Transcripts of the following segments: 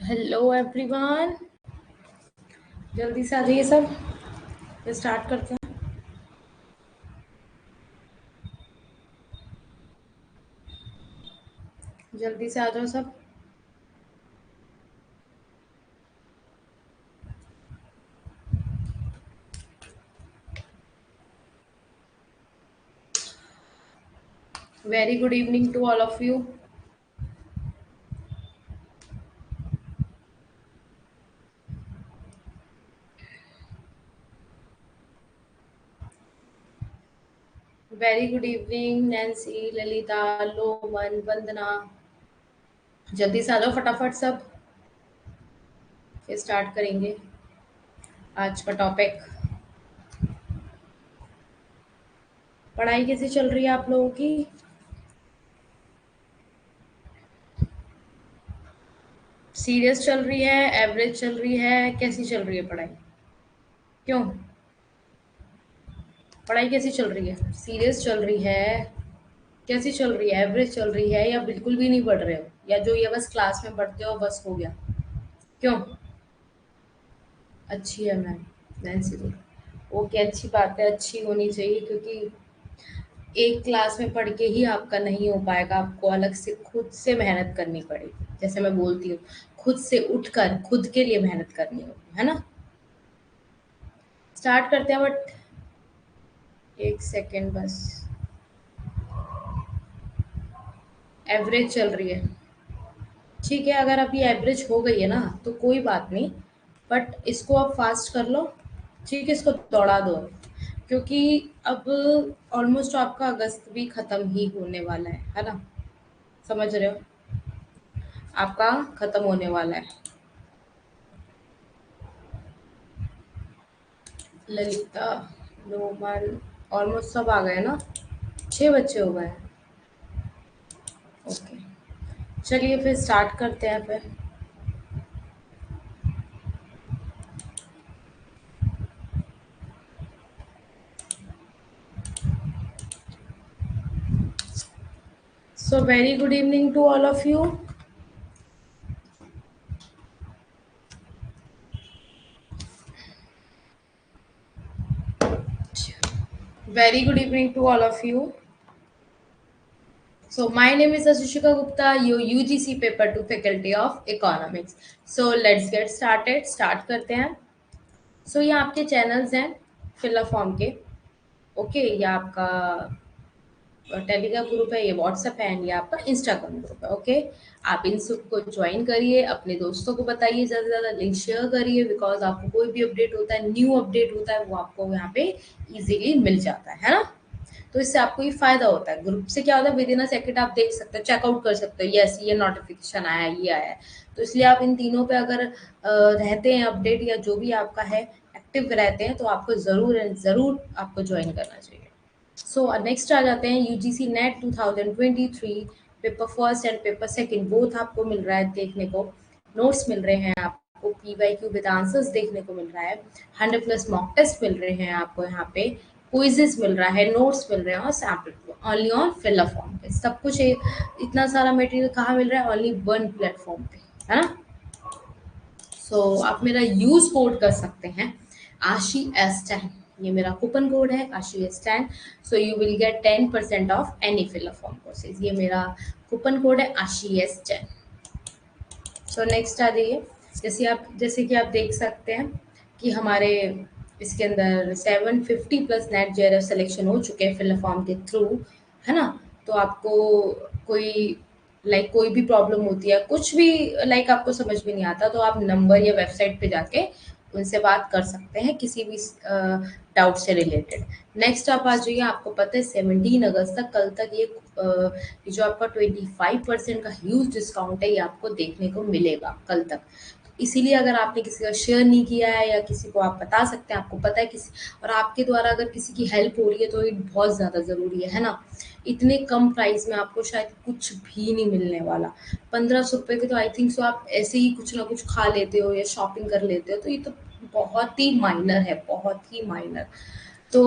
Hello everyone. जल्दी से आ जाइए सब, फिर स्टार्ट करते हैं। जल्दी से आ जाओ सब। Very good evening to all of you. Very good evening Nancy, Lalita, Loman, Vandana. जल्दी से आ जाओ फटाफट सब, फिर स्टार्ट करेंगे आज का टॉपिक। पढ़ाई कैसी चल रही है आप लोगों की? सीरियस चल रही है, एवरेज चल रही है, कैसी चल रही है पढ़ाई? क्यों? पढ़ाई कैसी चल रही है? सीरियस चल रही है? कैसी चल रही है? एवरेज चल रही है या बिल्कुल भी नहीं पढ़ रहे हो, या जो ये बस क्लास में पढ़ते हो बस हो गया? क्यों? अच्छी है मैम, नैन्सी तो। ओके, अच्छी बात है, अच्छी होनी चाहिए, क्योंकि एक क्लास में पढ़ के ही आपका नहीं हो पाएगा, आपको अलग से खुद से मेहनत करनी पड़ेगी। जैसे मैं बोलती हूँ, खुद से उठकर खुद के लिए मेहनत करनी होगी, है ना? स्टार्ट करते हैं, बट एक सेकेंड बस। एवरेज चल रही है, ठीक है। अगर अभी एवरेज हो गई है ना तो कोई बात नहीं, बट इसको अब फास्ट कर लो। ठीक है, इसको दौड़ा दो, क्योंकि अब ऑलमोस्ट आपका अगस्त भी खत्म ही होने वाला है ना? समझ रहे हो? आपका खत्म होने वाला है। ललिता, रोमन, ऑलमोस्ट सब आ गए ना? 6 बच्चे हो गए? ओके, चलिए फिर स्टार्ट करते हैं फिर। So very good evening to all of you. Very good evening to all of you. So my name is Ashishika Gupta, your UGC paper 2 faculty of economics. So let's get started. Start करते हैं। So ये आपके channels हैं fill up form के। Okay, ये आपका Telegram group है, ये व्हाट्सएप है, एंड ये आपका इंस्टाग्राम ग्रुप है। ओके, आप इन सबको ज्वाइन करिए, अपने दोस्तों को बताइए, ज़्यादा से ज़्यादा लिंक शेयर करिए, बिकॉज आपको कोई भी अपडेट होता है, न्यू अपडेट होता है, वो आपको यहाँ पे इजीली मिल जाता है ना? तो इससे आपको ये फायदा होता है। ग्रुप से क्या होता है, विद इन अ सेकंड आप देख सकते हो, चेकआउट कर सकते हो, यस ये नोटिफिकेशन आया, ये आया है। तो इसलिए आप इन तीनों पे अगर रहते हैं अपडेट, या जो भी आपका है एक्टिव रहते हैं, तो आपको ज़रूर एंड ज़रूर आपको ज्वाइन करना चाहिए। सो नेक्स्ट आ जाते हैं UGC net 2023 paper first and paper second, both आपको मिल रहा है देखने को। नोट्स मिल रहे हैं आपको, पीवाईक्यू विद आंसर्स देखने को मिल रहा है, 100+ मॉक टेस्ट मिल रहे हैं आपको यहाँ पे, क्विजेस मिल रहा है, नोट्स मिल रहे हैं, और sample only on fill up form पे। सब कुछ इतना सारा मटेरियल कहाँ मिल रहा है? ओनली वन प्लेटफॉर्म पे, है ना? सो आप मेरा यूज कोड कर सकते हैं, आशी एस 10। ये मेरा कूपन कोड है, आशी S 10। So you will get 10% of any fill up form courses. ये मेरा कूपन कोड है, आशी एस 10। सो नेक्स्ट आ जाइए। जैसे कि आप देख सकते हैं कि हमारे इसके अंदर 750+ नेट जेआरएफ सिलेक्शन हो चुके हैं फिलअप फॉर्म के थ्रू, है ना? तो आपको कोई कोई भी प्रॉब्लम होती है, कुछ भी आपको समझ में नहीं आता, तो आप नंबर या वेबसाइट पे जाके उनसे बात कर सकते हैं किसी भी डाउट से रिलेटेड। नेक्स्ट आप आ जाइए। आपको पता है 17 अगस्त तक, कल तक ये जो आपका 25% का ह्यूज डिस्काउंट है, ये आपको देखने को मिलेगा कल तक। इसीलिए अगर आपने किसी का शेयर नहीं किया है, या किसी को आप बता सकते हैं, आपको पता है किसी, और आपके द्वारा अगर किसी की हेल्प हो रही है, तो ये बहुत ज़्यादा ज़रूरी है ना? इतने कम प्राइस में आपको शायद कुछ भी नहीं मिलने वाला। 1500 रुपये के तो आई थिंक सो आप ऐसे ही कुछ ना कुछ खा लेते हो या शॉपिंग कर लेते हो, तो ये तो बहुत ही माइनर है, बहुत ही माइनर। तो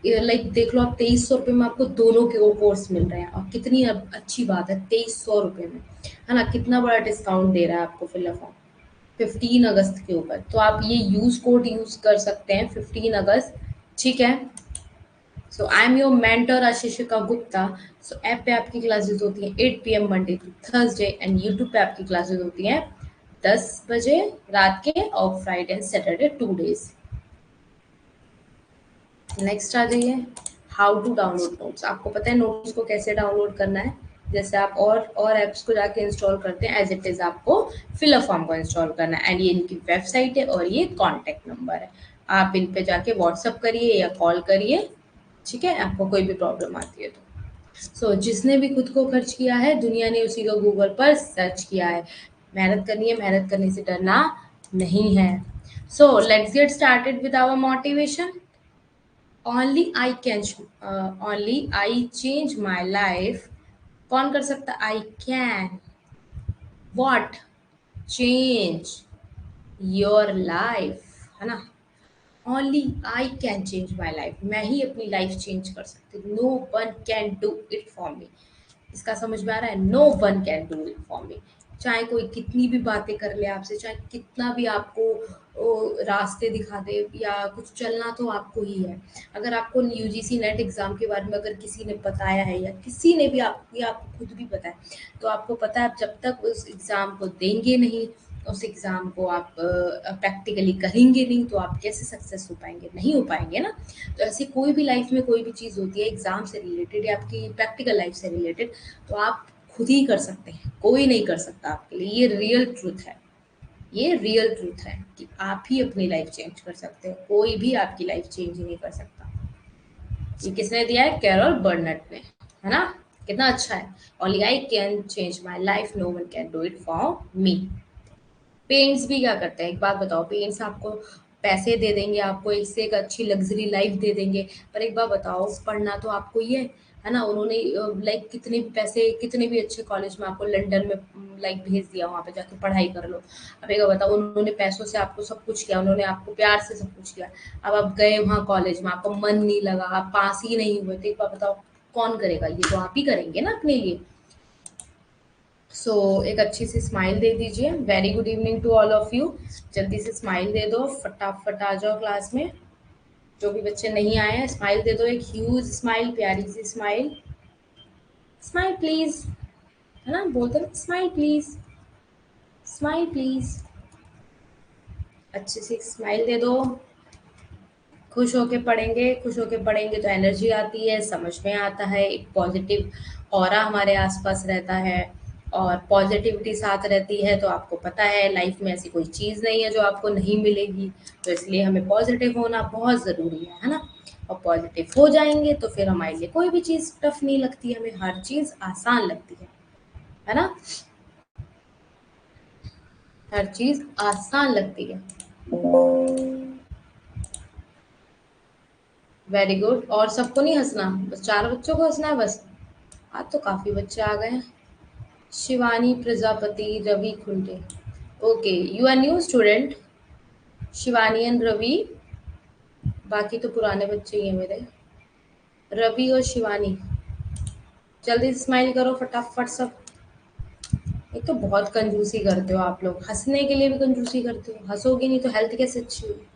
देख लो, आप 2300 रुपये में आपको दोनों के वो कोर्स मिल रहे हैं, और कितनी अच्छी बात है, 2300 रुपये में, है ना? कितना बड़ा डिस्काउंट दे रहा है आपको फिलअप। 15 अगस्त के ऊपर, तो आप ये यूज कोड यूज कर सकते हैं 15 अगस्त, ठीक है। So I am your mentor Ashishika Gupta. So app पे आपकी क्लासेस होती हैं 8 PM Monday to Thursday, and YouTube पे आपकी क्लासेस होती हैं 10 बजे रात के, और Friday and Saturday 2 days. Next आ जाइए, हाउ टू डाउनलोड नोट्स। आपको पता है नोट्स को कैसे डाउनलोड करना है, जैसे आप और ऐप्स को जाके इंस्टॉल करते हैं, एज इट इज आपको फिलर फॉर्म को इंस्टॉल करना है। एंड ये इनकी वेबसाइट है और ये कॉन्टेक्ट नंबर है, आप इन पे जाके व्हाट्सअप करिए या कॉल करिए, ठीक है, आपको कोई भी प्रॉब्लम आती है तो। जिसने भी खुद को खर्च किया है, दुनिया ने उसी को गूगल पर सर्च किया है। मेहनत करनी है, मेहनत करने से डरना नहीं है। So let's get started with our motivation. Only I change my life. कौन कर सकता? I can what change your life, है ना। Only I can change my life, मैं ही अपनी लाइफ चेंज कर सकती हूँ। No one can do it for me. इसका समझ में आ रहा है? No one can do it for me. चाहे कोई कितनी भी बातें कर ले आपसे, चाहे कितना भी आपको रास्ते दिखा दे, या कुछ चलना तो आपको ही है। अगर आपको यूजीसी नेट एग्जाम के बारे में अगर किसी ने बताया है, या किसी ने भी आपको, या आपको खुद भी पता है, तो आपको पता है आप जब तक उस एग्जाम को देंगे नहीं, उस एग्जाम को आप प्रैक्टिकली करेंगे नहीं, तो आप कैसे सक्सेस हो पाएंगे? नहीं हो पाएंगे ना। तो ऐसे कोई भी लाइफ में कोई भी चीज़ होती है एग्जाम से रिलेटेड या आपकी प्रैक्टिकल लाइफ से रिलेटेड, तो आप खुद ही कर सकते हैं, कोई नहीं कर सकता आपके लिए। ये रियल ट्रूथ है, ये रियल ट्रूथ है कि आप ही अपनी लाइफ चेंज कर सकते हो, कोई भी आपकी लाइफ चेंज ही नहीं कर सकता। ये किसने दिया है? कैरल बर्नट ने, है ना। कितना अच्छा है। Only I can change my life, no one can do it for me. Parents भी क्या करते हैं, एक बात बताओ, पेरेंट्स आपको पैसे दे देंगे, आपको एक से एक अच्छी लग्जरी लाइफ दे देंगे, पर एक बात बताओ, पढ़ना तो आपको ही है ना। उन्होंने लाइक कितने भी पैसे, कितने भी अच्छे कॉलेज में आपको लंदन में लाइक भेज दिया, वहाँ पे जाके पढ़ाई कर लो। अब एक बात बताओ, उन्होंने पैसों से आपको सब कुछ किया, उन्होंने आपको प्यार से सब कुछ किया। अब आप गए वहाँ कॉलेज में, आपको मन नहीं लगा, आप पास ही नहीं हुए, तो एक बात बताओ, कौन करेगा? ये तो आप ही करेंगे ना अपने लिए। एक अच्छी सी स्माइल दे दीजिए। Very good evening to all of you. जल्दी से स्माइल दे दो, फटाफट आ जाओ क्लास में। जो भी बच्चे नहीं आए हैं, स्माइल दे दो, एक ह्यूज स्माइल, प्यारी सी स्माइल। स्माइल प्लीज, है ना, बोलते ना, स्माइल प्लीज, स्माइल प्लीज। अच्छी सी स्माइल दे दो। खुश होके पढ़ेंगे, खुश होके पढ़ेंगे तो एनर्जी आती है, समझ में आता है, एक पॉजिटिव ऑरा हमारे आसपास रहता है, और पॉजिटिविटी साथ रहती है, तो आपको पता है लाइफ में ऐसी कोई चीज़ नहीं है जो आपको नहीं मिलेगी। तो इसलिए हमें पॉजिटिव होना बहुत ज़रूरी है ना। और पॉजिटिव हो जाएंगे तो फिर हमारे लिए कोई भी चीज़ टफ नहीं लगती, हमें हर चीज़ आसान लगती है ना। हर चीज़ आसान लगती है। Very good. और सबको नहीं हंसना, बस 4 बच्चों को हंसना है बस। आज तो काफी बच्चे आ गए हैं। Shivani Prajapati, Ravi Khunte. Okay, you are new student, Shivani and Ravi. बाकी तो पुराने बच्चे ही हैं मेरे, रवि और शिवानी। जल्दी स्माइल करो फटाफट सब। एक तो बहुत कंजूसी करते हो आप लोग, हंसने के लिए भी कंजूसी करते हो, हंसोगे नहीं तो हेल्थ कैसे अच्छी होगी।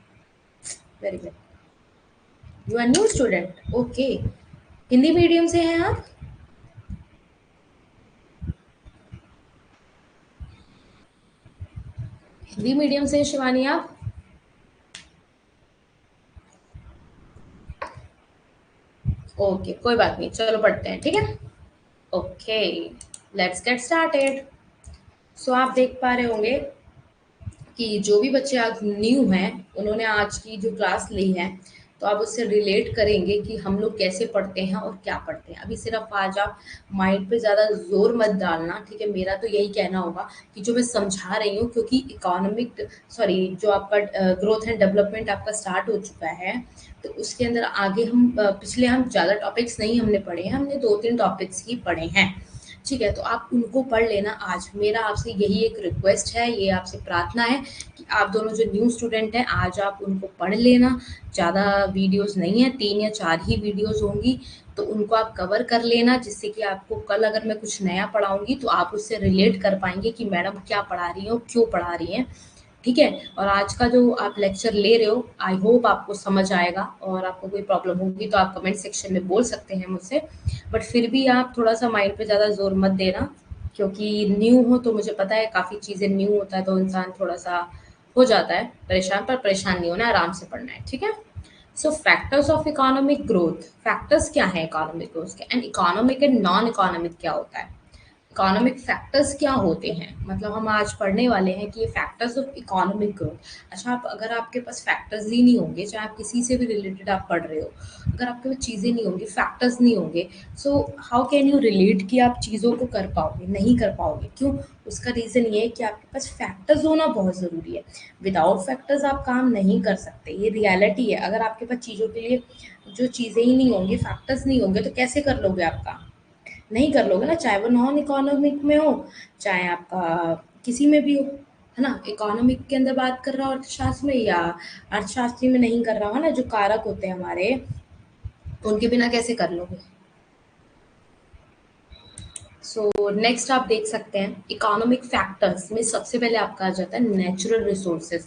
Very good. You are new student, okay. Hindi medium से हैं आप? हिंदी मीडियम से हैं शिवानी आप? ओके, कोई बात नहीं, चलो पढ़ते हैं, ठीक है। Okay, let's get started. आप देख पा रहे होंगे कि जो भी बच्चे आज न्यू हैं, उन्होंने आज की जो क्लास ली है, तो आप उससे रिलेट करेंगे कि हम लोग कैसे पढ़ते हैं और क्या पढ़ते हैं। अभी सिर्फ आज आप माइंड पे ज़्यादा जोर मत डालना, ठीक है। मेरा तो यही कहना होगा कि जो मैं समझा रही हूँ, क्योंकि इकोनॉमिक, सॉरी, जो आपका ग्रोथ एंड डेवलपमेंट आपका स्टार्ट हो चुका है, तो उसके अंदर आगे हम पिछले हम ज़्यादा टॉपिक्स नहीं हमने पढ़े हैं, हमने 2-3 टॉपिक्स ही पढ़े हैं, ठीक है। तो आप उनको पढ़ लेना आज। मेरा आपसे यही एक रिक्वेस्ट है, ये आपसे प्रार्थना है कि आप दोनों जो न्यू स्टूडेंट हैं, आज आप उनको पढ़ लेना। ज़्यादा वीडियोस नहीं है, 3 या 4 ही वीडियोस होंगी, तो उनको आप कवर कर लेना, जिससे कि आपको कल अगर मैं कुछ नया पढ़ाऊंगी तो आप उससे रिलेट कर पाएंगे कि मैडम क्या पढ़ा रही हैं और क्यों पढ़ा रही हैं। ठीक है। और आज का जो आप लेक्चर ले रहे हो, आई होप आपको समझ आएगा, और आपको कोई प्रॉब्लम होगी तो आप कमेंट सेक्शन में बोल सकते हैं मुझसे। बट फिर भी आप थोड़ा सा माइंड पे ज़्यादा जोर मत देना, क्योंकि न्यू हो तो मुझे पता है काफ़ी चीज़ें न्यू होता है तो इंसान थोड़ा सा हो जाता है परेशान, पर परेशान नहीं होना, आराम से पढ़ना है, ठीक है। सो factors of economic growth, factors क्या है इकोनॉमिक ग्रोथ के, and economic and non economic क्या होता है, इकोनॉमिक फैक्टर्स क्या होते हैं, मतलब हम आज पढ़ने वाले हैं कि ये फैक्टर्स ऑफ इकोनॉमिक ग्रोथ। अच्छा, आप अगर आपके पास फैक्टर्स ही नहीं होंगे, चाहे आप किसी से भी रिलेटेड आप पढ़ रहे हो, अगर आपके पास चीज़ें नहीं होंगी, फैक्टर्स नहीं होंगे, so how can you relate कि आप चीज़ों को कर पाओगे, नहीं कर पाओगे। क्यों? उसका रीज़न ये है कि आपके पास फैक्टर्स होना बहुत ज़रूरी है। विदाउट फैक्टर्स आप काम नहीं कर सकते, ये रियलिटी है। अगर आपके पास चीज़ों के लिए जो चीज़ें ही नहीं होंगी, फैक्टर्स नहीं होंगे, तो कैसे कर लोगे आप काम? नहीं कर लोगे ना, चाहे वो नॉन इकोनॉमिक में हो, चाहे आपका किसी में भी हो, है ना। इकोनॉमिक के अंदर बात कर रहा हो अर्थशास्त्र में, या अर्थशास्त्री में नहीं कर रहा हो, है ना, जो कारक होते हैं हमारे, उनके बिना कैसे कर लोगे। सो नेक्स्ट आप देख सकते हैं इकोनॉमिक फैक्टर्स में सबसे पहले आपका आ जाता है नेचुरल रिसोर्सेज।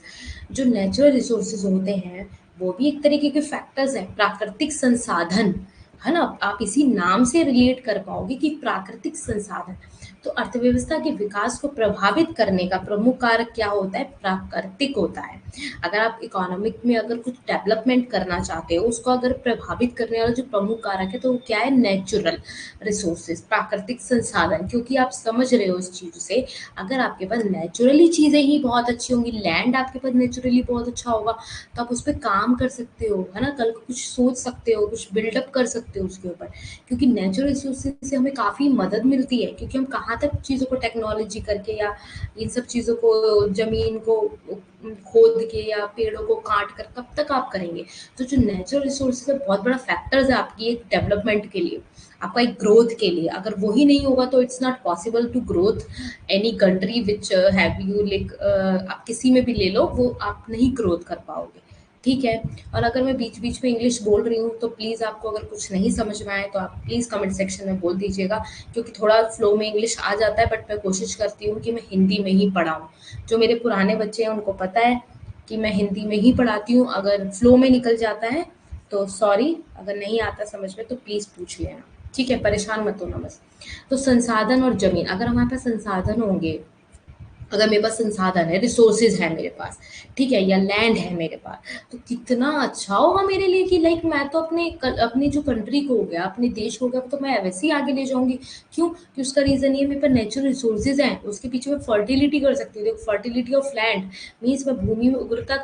जो नेचुरल रिसोर्सेज होते हैं वो भी एक तरीके के फैक्टर्स हैं, प्राकृतिक संसाधन, है ना। आप इसी नाम से रिलेट कर पाओगे कि प्राकृतिक संसाधन। तो अर्थव्यवस्था के विकास को प्रभावित करने का प्रमुख कारक क्या होता है? प्राकृतिक होता है। अगर आप इकोनॉमिक में अगर कुछ डेवलपमेंट करना चाहते हो, उसको अगर प्रभावित करने वाला जो प्रमुख कारक है तो वो क्या है? नेचुरल रिसोर्सेज, प्राकृतिक संसाधन। क्योंकि आप समझ रहे हो इस चीज से, अगर आपके पास नेचुरली चीजें ही बहुत अच्छी होंगी, लैंड आपके पास नेचुरली बहुत अच्छा होगा, तो आप उस पर काम कर सकते हो, है ना। कल को कुछ सोच सकते हो, कुछ बिल्डअप कर सकते हो उसके ऊपर। क्योंकि नेचुरल रिसोर्सेज से हमें काफी मदद मिलती है, क्योंकि हम कहाँ तक चीजों को टेक्नोलॉजी करके या इन सब चीजों को, जमीन को खोद के या पेड़ों को काट कर कब तक आप करेंगे। तो जो नेचुरल रिसोर्सेज है बहुत बड़ा फैक्टर्स है आपकी एक डेवलपमेंट के लिए, आपका एक ग्रोथ के लिए। अगर वही नहीं होगा तो it's not possible to growth any country which have you like, आप किसी में भी ले लो, वो आप नहीं ग्रोथ कर पाओगे, ठीक है। और अगर मैं बीच बीच में इंग्लिश बोल रही हूँ तो प्लीज़ आपको अगर कुछ नहीं समझ में आए तो आप प्लीज़ कमेंट सेक्शन में बोल दीजिएगा, क्योंकि थोड़ा फ्लो में इंग्लिश आ जाता है, बट मैं कोशिश करती हूँ कि मैं हिंदी में ही पढ़ाऊँ। जो मेरे पुराने बच्चे हैं उनको पता है कि मैं हिंदी में ही पढ़ाती हूँ। अगर फ्लो में निकल जाता है तो सॉरी, अगर नहीं आता समझ में तो प्लीज़ पूछ लेना, ठीक है, परेशान मत होना बस। तो संसाधन और जमीन, अगर हमारे पास संसाधन होंगे, अगर मेरे पास संसाधन है, रिसोर्सेज है मेरे पास, ठीक है, या लैंड है मेरे पास, तो कितना अच्छा होगा मेरे लिए कि लाइक मैं तो अपनी जो कंट्री को हो गया, अपने देश को हो गया, तो मैं वैसे ही आगे ले जाऊंगी। क्यों? कि उसका रीजन ये, मेरे पास नेचुरल रिसोर्सेज हैं, उसके पीछे मैं फर्टिलिटी कर सकती हूँ। देखो, फर्टिलिटी ऑफ लैंड मीन्स मैं भूमि में उर्वरता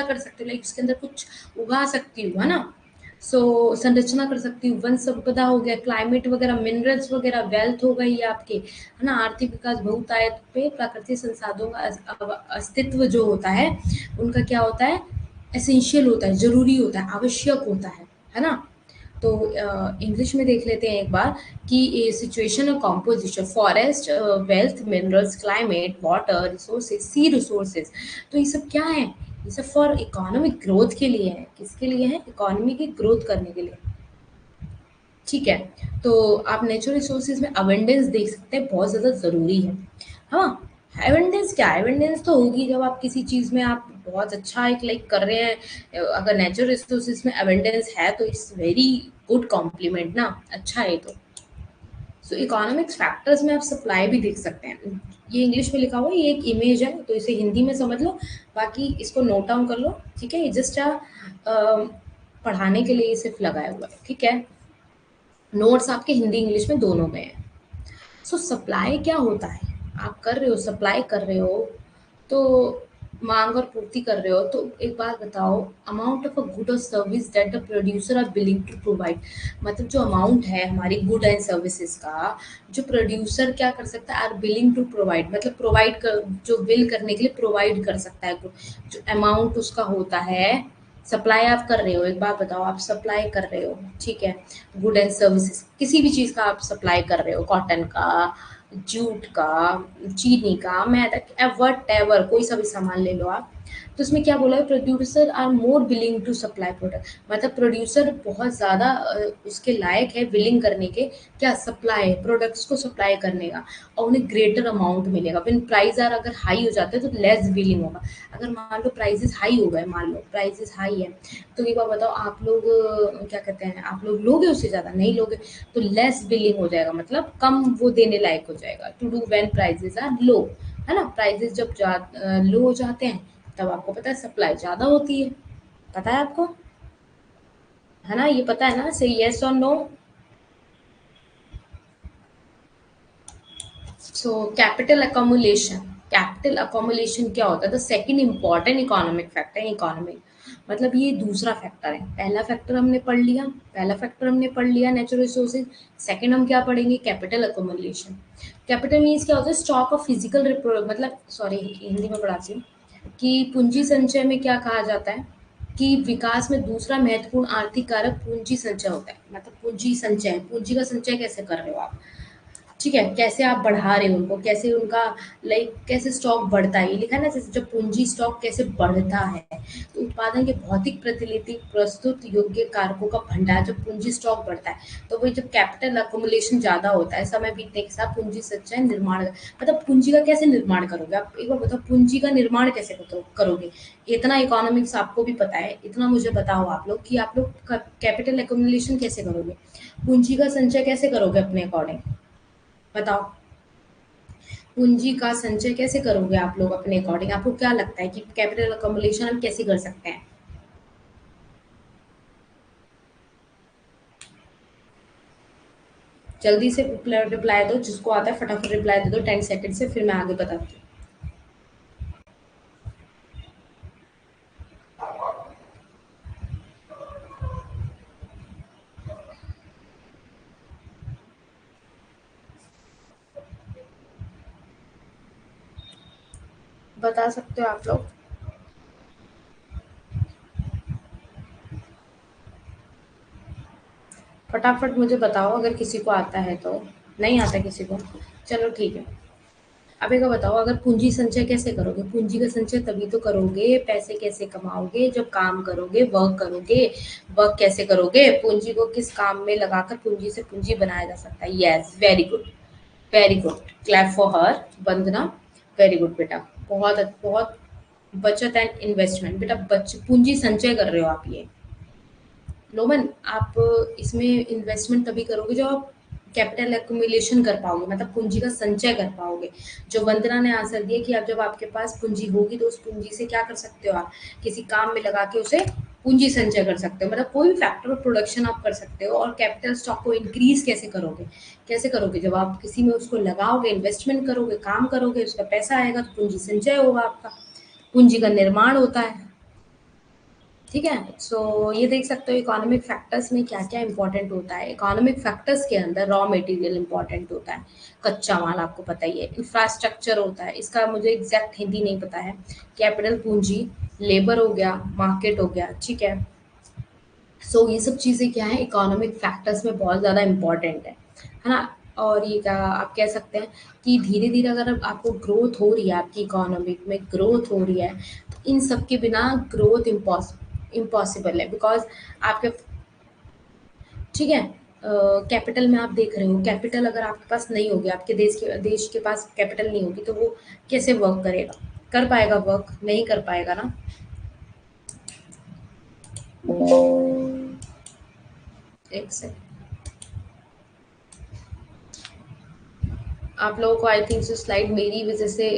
कर सकती हूँ, लाइक उसके अंदर कुछ उगा सकती हूँ, है ना। सो संरचना कर सकती हूँ, वन संपदा हो गया, क्लाइमेट वगैरह, मिनरल्स वगैरह, वेल्थ हो गई आपके, है ना। आर्थिक विकास, बहुतायत पे प्राकृतिक संसाधनों का अस्तित्व जो होता है, उनका क्या होता है? एसेंशियल होता है, जरूरी होता है, आवश्यक होता है ना। तो इंग्लिश में देख लेते हैं एक बार कि सिचुएशन और composition, forest, wealth, minerals, climate, water resources, sea resources. तो ये सब क्या है? ये सब फॉर इकोनॉमिक ग्रोथ के लिए है। किसके लिए है? इकोनॉमी की ग्रोथ करने के लिए, ठीक है। तो आप नेचुरल रिसोर्सेज में अवेंडेंस देख सकते हैं, बहुत ज़्यादा ज़रूरी है। हाँ, एवेंडेंस क्या है? एवेंडेंस तो होगी जब आप किसी चीज़ में आप बहुत अच्छा एक लाइक कर रहे हैं। अगर नेचुरल रिसोर्सेज में एवेंडेंस है तो इट्स वेरी गुड कॉम्प्लीमेंट ना, अच्छा है तो। सो इकोनॉमिक्स फैक्टर्स में आप सप्लाई भी देख सकते हैं। ये इंग्लिश में लिखा हुआ है, ये एक इमेज है तो इसे हिंदी में समझ लो, बाकी इसको नोट डाउन कर लो, ठीक है। ये जस्ट पढ़ाने के लिए सिर्फ लगाया हुआ है, ठीक है। नोट्स आपके हिंदी इंग्लिश में दोनों में है। सो सप्लाई क्या होता है? आप कर रहे हो, सप्लाई कर रहे हो, तो मांग और पूर्ति कर रहे हो। तो एक बात बताओ, amount of a good or service that the producer are willing to provide, मतलब जो अमाउंट है हमारी गुड एंड सर्विसेज का, जो प्रोड्यूसर क्या कर सकता है? आर विलिंग टू प्रोवाइड, मतलब प्रोवाइड कर, जो विल करने के लिए प्रोवाइड कर सकता है, जो अमाउंट उसका होता है। सप्लाई आप कर रहे हो, एक बात बताओ, आप सप्लाई कर रहे हो, ठीक है, गुड एंड सर्विसेज, किसी भी चीज़ का आप सप्लाई कर रहे हो, कॉटन का, जूट का, चीनी का, मैदा, वट एवर, कोई सा भी सामान ले लो आप, तो इसमें क्या बोला है, producer are more willing to supply product, मतलब प्रोड्यूसर बहुत ज़्यादा उसके लायक है विलिंग करने के, क्या सप्लाई प्रोडक्ट्स को सप्लाई करने का, और उन्हें ग्रेटर अमाउंट मिलेगा। व्हेन प्राइस आर अगर हाई हो जाते हैं तो लेस विलिंग होगा। अगर मान लो प्राइसेस हाई हो गए, मान लो प्राइसेस हाई है, तो एक बार बताओ आप लोग क्या कहते हैं, आप लोग लोगे उससे ज़्यादा नहीं लोगे, तो लेस विलिंग हो जाएगा, मतलब कम वो देने लायक हो जाएगा to do when prices are low, है ना। प्राइसेस जब लो हो जाते हैं तब आपको पता है सप्लाई ज़्यादा होती है, पता है आपको, है ना, ये पता है ना, से यस और नो। सो कैपिटल अकोमुलेशन क्या होता है, the second important economic factor है इकोनॉमिक, मतलब ये दूसरा फैक्टर है। पहला फैक्टर हमने पढ़ लिया, नेचुरल रिसोर्सेज। सेकंड हम क्या पढ़ेंगे, कैपिटल अकोमुलेशन। कैपिटल मीन्स क्या होता है, स्टॉक ऑफ फिजिकल मतलब सॉरी हिंदी में पढ़ाती हूँ, कि पूंजी संचय में क्या कहा जाता है, कि विकास में दूसरा महत्वपूर्ण आर्थिक कारक पूंजी संचय होता है। मतलब पूंजी संचय, पूंजी का संचय कैसे कर रहे हो आप, ठीक है, कैसे आप बढ़ा रहे हो उनको, कैसे उनका लाइक कैसे स्टॉक बढ़ता है, ये लिखा है ना, जैसे जब पूंजी स्टॉक कैसे बढ़ता है, तो उत्पादन के भौतिक प्रतिलिपि प्रस्तुत योग्य कारकों का भंडार, जब पूंजी स्टॉक बढ़ता है तो वही जब कैपिटल अकोमुलेशन ज्यादा होता है, समय बीतने के साथ पूंजी संचय निर्माण, मतलब पूंजी का कैसे निर्माण करोगे आप, एक बार बताओ पूंजी का निर्माण कैसे करोगे। इतना इकोनॉमिक्स आपको भी पता है, इतना मुझे बताओ आप लोग कि आप लोग कैपिटल अकोमुलेशन कैसे करोगे, पूंजी का संचय कैसे करोगे अपने अकॉर्डिंग, बताओ। पूंजी का संचय कैसे करोगे आप लोग अपने अकॉर्डिंग, आपको क्या लगता है कि कैपिटल अकोमुलेशन हम कैसे कर सकते हैं। जल्दी से रिप्लाई दो, जिसको आता है फटाफट रिप्लाई दे दो 10 सेकंड से, फिर मैं आगे बताती हूँ। बता सकते हो आप लोग, फटाफट मुझे बताओ अगर किसी को आता है तो। नहीं आता किसी को, चलो ठीक है। अब एक बताओ, अगर पूंजी संचय कैसे करोगे, पूंजी का संचय तभी तो करोगे, पैसे कैसे कमाओगे, जब काम करोगे, वर्क करोगे। वर्क कैसे करोगे, पूंजी को किस काम में लगाकर पूंजी से पूंजी बनाया जा सकता है। Yes, very good, very good, clap for her, Vandana, very good बेटा, बहुत बहुत। बचत एंड इन्वेस्टमेंट बेटा, पूंजी संचय कर रहे हो आप ये, लोमन आप इसमें इन्वेस्टमेंट तभी करोगे जब आप कैपिटल एक्युमुलेशन कर पाओगे, मतलब पूंजी का संचय कर पाओगे। जो वंदना ने आंसर दिया कि आप जब आपके पास पूंजी होगी तो उस पूंजी से क्या कर सकते हो, आप किसी काम में लगा के उसे पूंजी संचय कर सकते हो, मतलब कोई भी फैक्टर ऑफ प्रोडक्शन आप कर सकते हो। और कैपिटल स्टॉक को इंक्रीज कैसे करोगे, कैसे करोगे, जब आप किसी में उसको लगाओगे, इन्वेस्टमेंट करोगे, काम करोगे, उसका पैसा आएगा तो पूंजी संचय होगा आपका, पूंजी का निर्माण होता है। ठीक है, सो ये देख सकते हो इकोनॉमिक फैक्टर्स में क्या क्या इंपॉर्टेंट होता है। इकोनॉमिक फैक्टर्स के अंदर रॉ मटेरियल इंपॉर्टेंट होता है, कच्चा माल आपको पता ही है, इंफ्रास्ट्रक्चर होता है, इसका मुझे एग्जैक्ट हिंदी नहीं पता है, कैपिटल पूंजी, लेबर हो गया, मार्केट हो गया, ठीक है। सो ये सब चीज़ें क्या है, इकोनॉमिक फैक्टर्स में बहुत ज़्यादा इम्पॉर्टेंट है ना। और ये क्या आप कह सकते हैं कि धीरे धीरे अगर आपको ग्रोथ हो रही है, आपकी इकोनॉमिक में ग्रोथ हो रही है, तो इन सब के बिना ग्रोथ इम्पॉसिबल है, बिकॉज आपके, ठीक है, कैपिटल में आप देख रहे हो, कैपिटल अगर आपके पास नहीं होगी, आपके देश के पास कैपिटल नहीं होगी, तो वो कैसे वर्क करेगा, कर पाएगा वर्क, नहीं कर पाएगा ना। एक सेकंड, आप लोगों को आई थिंक से स्लाइड मेरी वजह से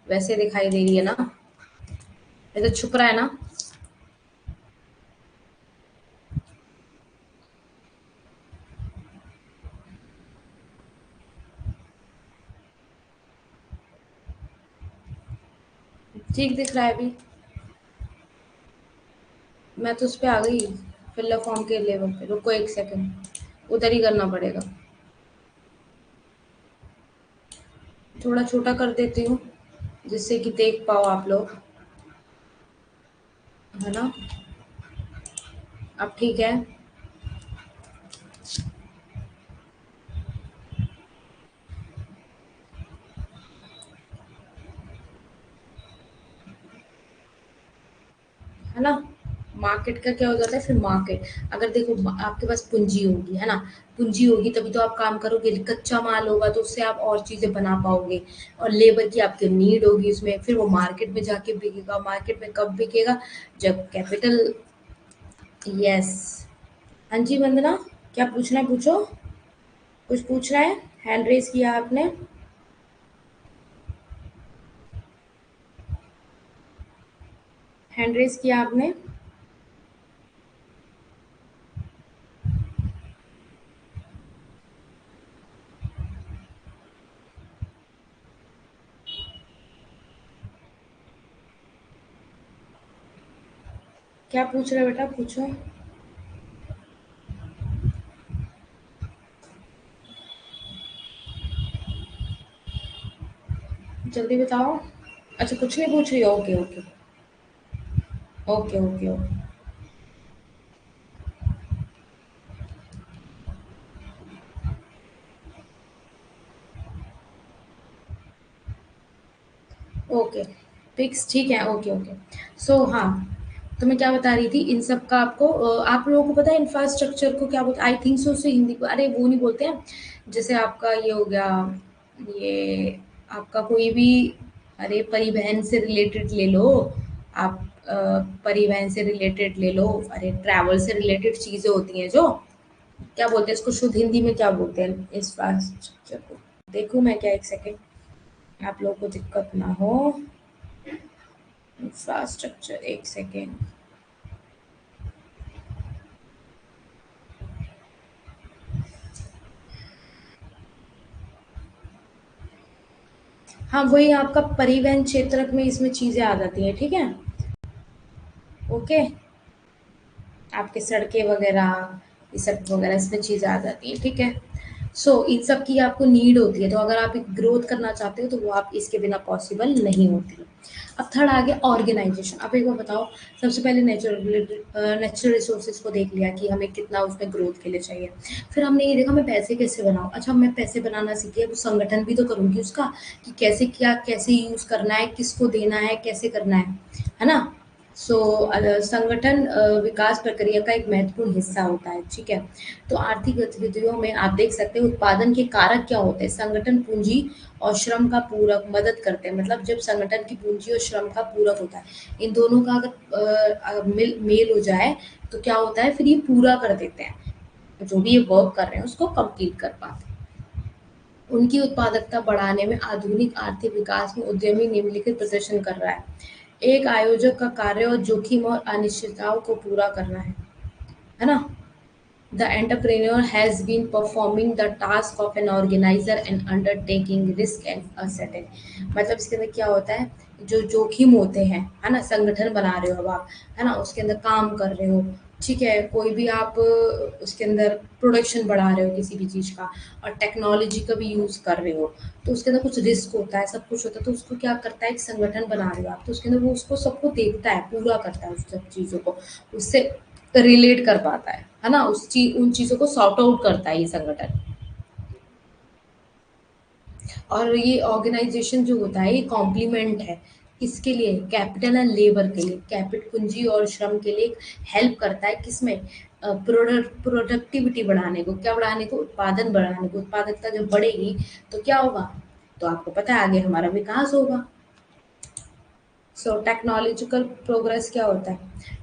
वैसे दिखाई दे रही है ना, ये तो छुप रहा है ना। ठीक दिख रहा है अभी, मैं तो उस पे आ गई, फिलर फॉर्म के लेवल पे, रुको एक सेकंड, उधर ही करना पड़ेगा, थोड़ा छोटा कर देती हूँ जिससे कि देख पाओ आप लोग, है ना। अब ठीक है, है ना। मार्केट का क्या हो जाता है फिर मार्केट, अगर देखो आपके पास पूंजी होगी, है ना, पूंजी होगी तभी तो आप काम करोगे, कच्चा माल होगा तो उससे आप और चीजें बना पाओगे, और लेबर की आपकी नीड होगी उसमें, फिर वो मार्केट में जाके बिकेगा, मार्केट में कब बिकेगा, जब कैपिटल। यस। हाँ जी वंदना, क्या पूछना है पूछो, कुछ पूछना है, हैंड रेज किया आपने। हैंड रेज किया आपने। क्या पूछ रहे हो बेटा, पूछो। जल्दी बताओ। अच्छा कुछ नहीं पूछ रही हो, okay okay. Okay okay okay. Okay fix, ठीक है, ओके ओके। सो हाँ, तो मैं क्या बता रही थी, इन सब का आपको आप लोगों को पता है इंफ्रास्ट्रक्चर को क्या बोलते हैं, आई थिंक सो से हिंदी अरे वो नहीं बोलते हैं, जैसे आपका ये हो गया, ये आपका कोई भी, अरे परिवहन से रिलेटेड ले लो, आप परिवहन से रिलेटेड ले लो, अरे ट्रैवल से रिलेटेड चीजें होती हैं जो, क्या बोलते हैं इसको शुद्ध हिंदी में, क्या बोलते हैं इंफ्रास्ट्रक्चर को, देखूं मैं क्या, एक सेकेंड, आप लोगों को दिक्कत ना हो। इंफ्रास्ट्रक्चर, एक सेकेंड। हाँ वही आपका परिवहन क्षेत्र में इसमें चीजें आ जाती हैं, ठीक है। ओके, आपके सड़कें वगैरह, ये सब वगैरह इसमें चीजें आ जाती हैं, ठीक है। इन सब की आपको नीड होती है, तो अगर आप ग्रोथ करना चाहते हो तो वो आप इसके बिना पॉसिबल नहीं होती। अब थर्ड आ गया ऑर्गेनाइजेशन। अब एक बार बताओ, सबसे पहले नेचुरल रिसोर्सेज को देख लिया कि हमें कितना उसमें ग्रोथ के लिए चाहिए, फिर हमने ये देखा मैं पैसे कैसे बनाऊं, अच्छा मैं पैसे बनाना सीख गया तो संगठन भी तो करूंगी उसका, कि कैसे क्या कैसे यूज करना है, किसको देना है, कैसे करना है ना। सो संगठन विकास प्रक्रिया का एक महत्वपूर्ण हिस्सा होता है, ठीक है। तो आर्थिक गतिविधियों में आप देख सकते हैं उत्पादन के कारक क्या होते हैं, संगठन पूंजी और श्रम का पूरक मदद करते हैं, मतलब जब संगठन की पूंजी और श्रम का पूरक होता है, इन दोनों का अगर मेल हो जाए तो क्या होता है, फिर ये पूरा कर देते हैं, जो भी ये वर्क कर रहे हैं उसको कंप्लीट कर पाते हैं। उनकी उत्पादकता बढ़ाने में आधुनिक आर्थिक विकास में उद्यमी निम्नलिखित प्रदर्शन कर रहा है। एक आयोजक का कार्य और जोखिम और अनिश्चितताओं को पूरा करना है ना। The entrepreneur has been performing the task of an organizer and undertaking risk and uncertainty। मतलब इसके अंदर क्या होता है, जो जोखिम होते हैं, है ना, संगठन बना रहे हो अब आप, है ना, उसके अंदर काम कर रहे हो, ठीक है, कोई भी आप उसके अंदर प्रोडक्शन बढ़ा रहे हो किसी भी चीज़ का, और टेक्नोलॉजी का भी यूज़ कर रहे हो, तो उसके अंदर कुछ रिस्क होता है, सब कुछ होता है, तो उसको क्या करता है, एक संगठन बना रहे हो आप, तो उसके अंदर वो उसको सबको देखता है, पूरा करता है उस सब चीज़ों को, उससे रिलेट कर पाता है ना, उन चीज़ों को सॉर्ट आउट करता है ये संगठन। और ये ऑर्गेनाइजेशन जो होता है ये कॉम्प्लीमेंट है, किसके लिए, कैपिटल एंड लेबर के लिए, कैपिट पूंजी और श्रम के लिए हेल्प करता है, किसमें, प्रोडक्टिविटी बढ़ाने को, क्या बढ़ाने को, उत्पादन बढ़ाने को, उत्पादकता जब बढ़ेगी तो क्या होगा, तो आपको पता है आगे हमारा विकास होगा। टेक्नोलॉजिकल प्रोग्रेस क्या होता है,